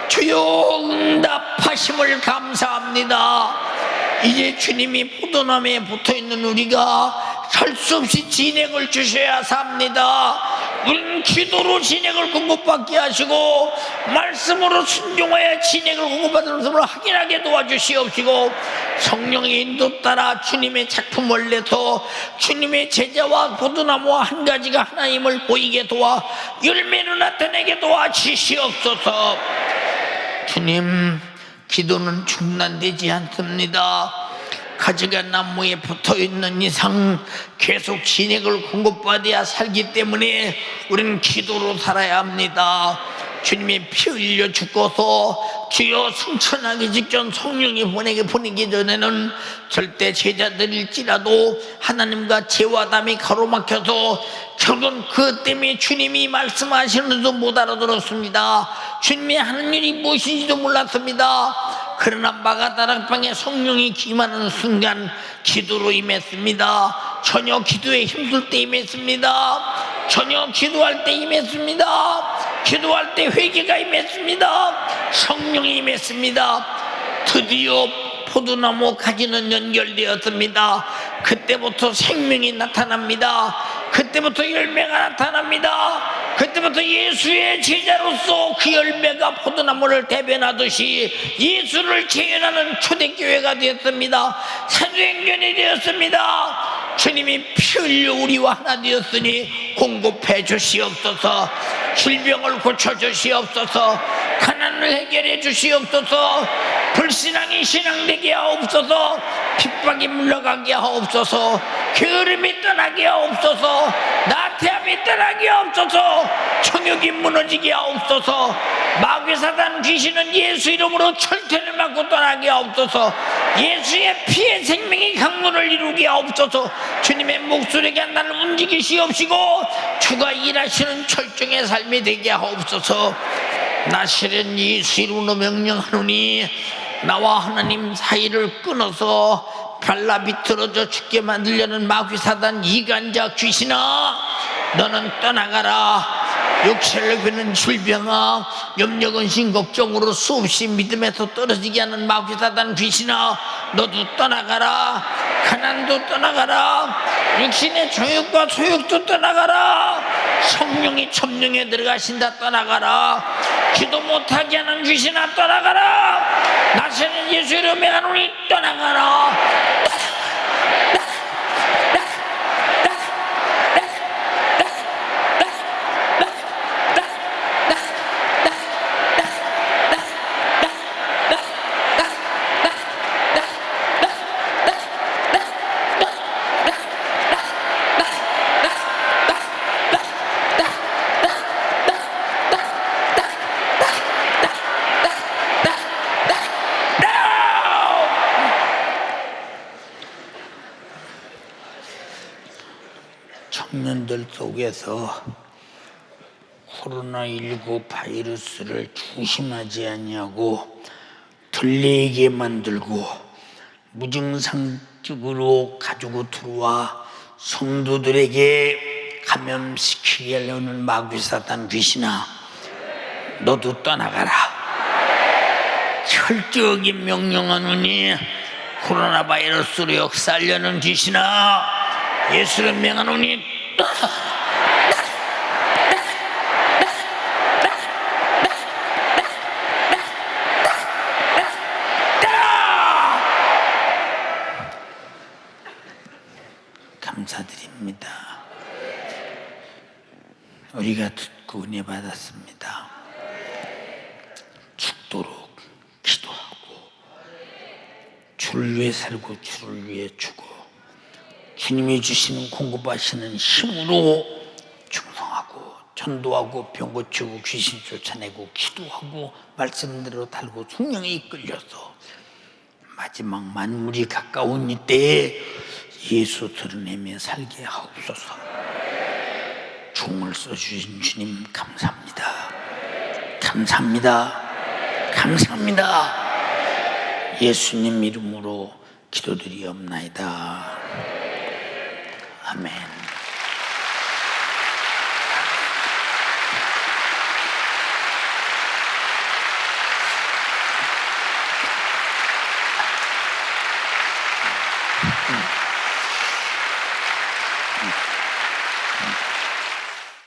주여 응답하심을 감사합니다. 이제 주님이 포도나무에 붙어있는 우리가 할 수 없이 진액을 주셔야 삽니다. 우린 기도로 진액을 공급받게 하시고 말씀으로 순종하여 진액을 공급받는 것으로 확인하게 도와주시옵시고 성령의 인도 따라 주님의 작품을 내서 주님의 제자와 포도나무와 한 가지가 하나님을 보이게 도와 열매를 나타내게 도와주시옵소서. 주님, 기도는 중단되지 않습니다. 가지가 나무에 붙어있는 이상 계속 진액을 공급받아야 살기 때문에 우리는 기도로 살아야 합니다. 주님이 피 흘려 죽고서 주여 승천하기 직전 성령이 보내기 전에는 절대 제자들일지라도 하나님과 죄와 담이 가로막혀서 결국은 그 때문에 주님이 말씀하시는지도 못 알아들었습니다. 주님이 하는 일이 무엇인지도 몰랐습니다. 그러나 마가다락방에 성령이 임하는 순간 기도로 임했습니다. 전혀 기도에 힘쓸 때 임했습니다. 전혀 기도할 때 임했습니다. 기도할 때 회개가 임했습니다. 성령이 임했습니다. 드디어 포도나무 가지는 연결되었습니다. 그때부터 생명이 나타납니다. 그때부터 열매가 나타납니다. 그때부터 예수의 제자로서 그 열매가 포도나무를 대변하듯이 예수를 재현하는 초대교회가 되었습니다. 사도행전이 되었습니다. 주님이 피 흘려 우리와 하나 되었으니 공급해 주시옵소서. 질병을 고쳐 주시옵소서. 가난을 해결해 주시옵소서. 불신앙이 신앙되게 하옵소서. 핍박이 물러가게 하옵소서. 게으름이 떠나게 하옵소서. 나태함이 떠나게 하옵소서. 정욕이 무너지게 하옵소서. 마귀 사단 귀신은 예수 이름으로 철퇴를 맞고 떠나게 하옵소서. 예수의 피의 생명이 강물을 이루게 하옵소서. 주님의 목소리가 나를 움직이시옵시고 주가 일하시는 철중의 삶이 되게 하옵소서. 나시는 예수 이름으로 명령하노니 나와 하나님 사이를 끊어서 발라 비틀어져 죽게 만들려는 마귀 사단 이간자 귀신아, 너는 떠나가라. 육체를 괴는 질병아, 염려 근심 걱정으로 수없이 믿음에서 떨어지게 하는 마귀 사단 귀신아, 너도 떠나가라. 가난도 떠나가라. 육신의 정욕과 소욕도 떠나가라. 성령이 점령에 들어가신다. 떠나가라. 기도 못하게 하는 귀신아 떠나가라. 나세는 예수 이름에 하노니 떠나가라. 청년들 속에서 코로나19 바이러스를 조심하지 아니하고 들리게 만들고 무증상적으로 가지고 들어와 성도들에게 감염시키게 하려는 마귀사단 귀신아, 너도 떠나가라. 철저하게 명령하노니 코로나 바이러스로 역사하려는 귀신아, 예수를 명하노니 감사드립니다. 우리가 듣고 은혜 받았습니다. 죽도록 기도하고 주를 위해 살고 주를 위해 주고 주님이 주시는 공급하시는 힘으로 충성하고 전도하고 병 고치고 귀신 쫓아내고 기도하고 말씀대로 달고 성령에 이끌려서 마지막 만물이 가까운 이때에 예수 드러내며 살게 하옵소서. 종을 써주신 주님 감사합니다. 감사합니다. 감사합니다. 예수님 이름으로 기도드리옵나이다. 아멘.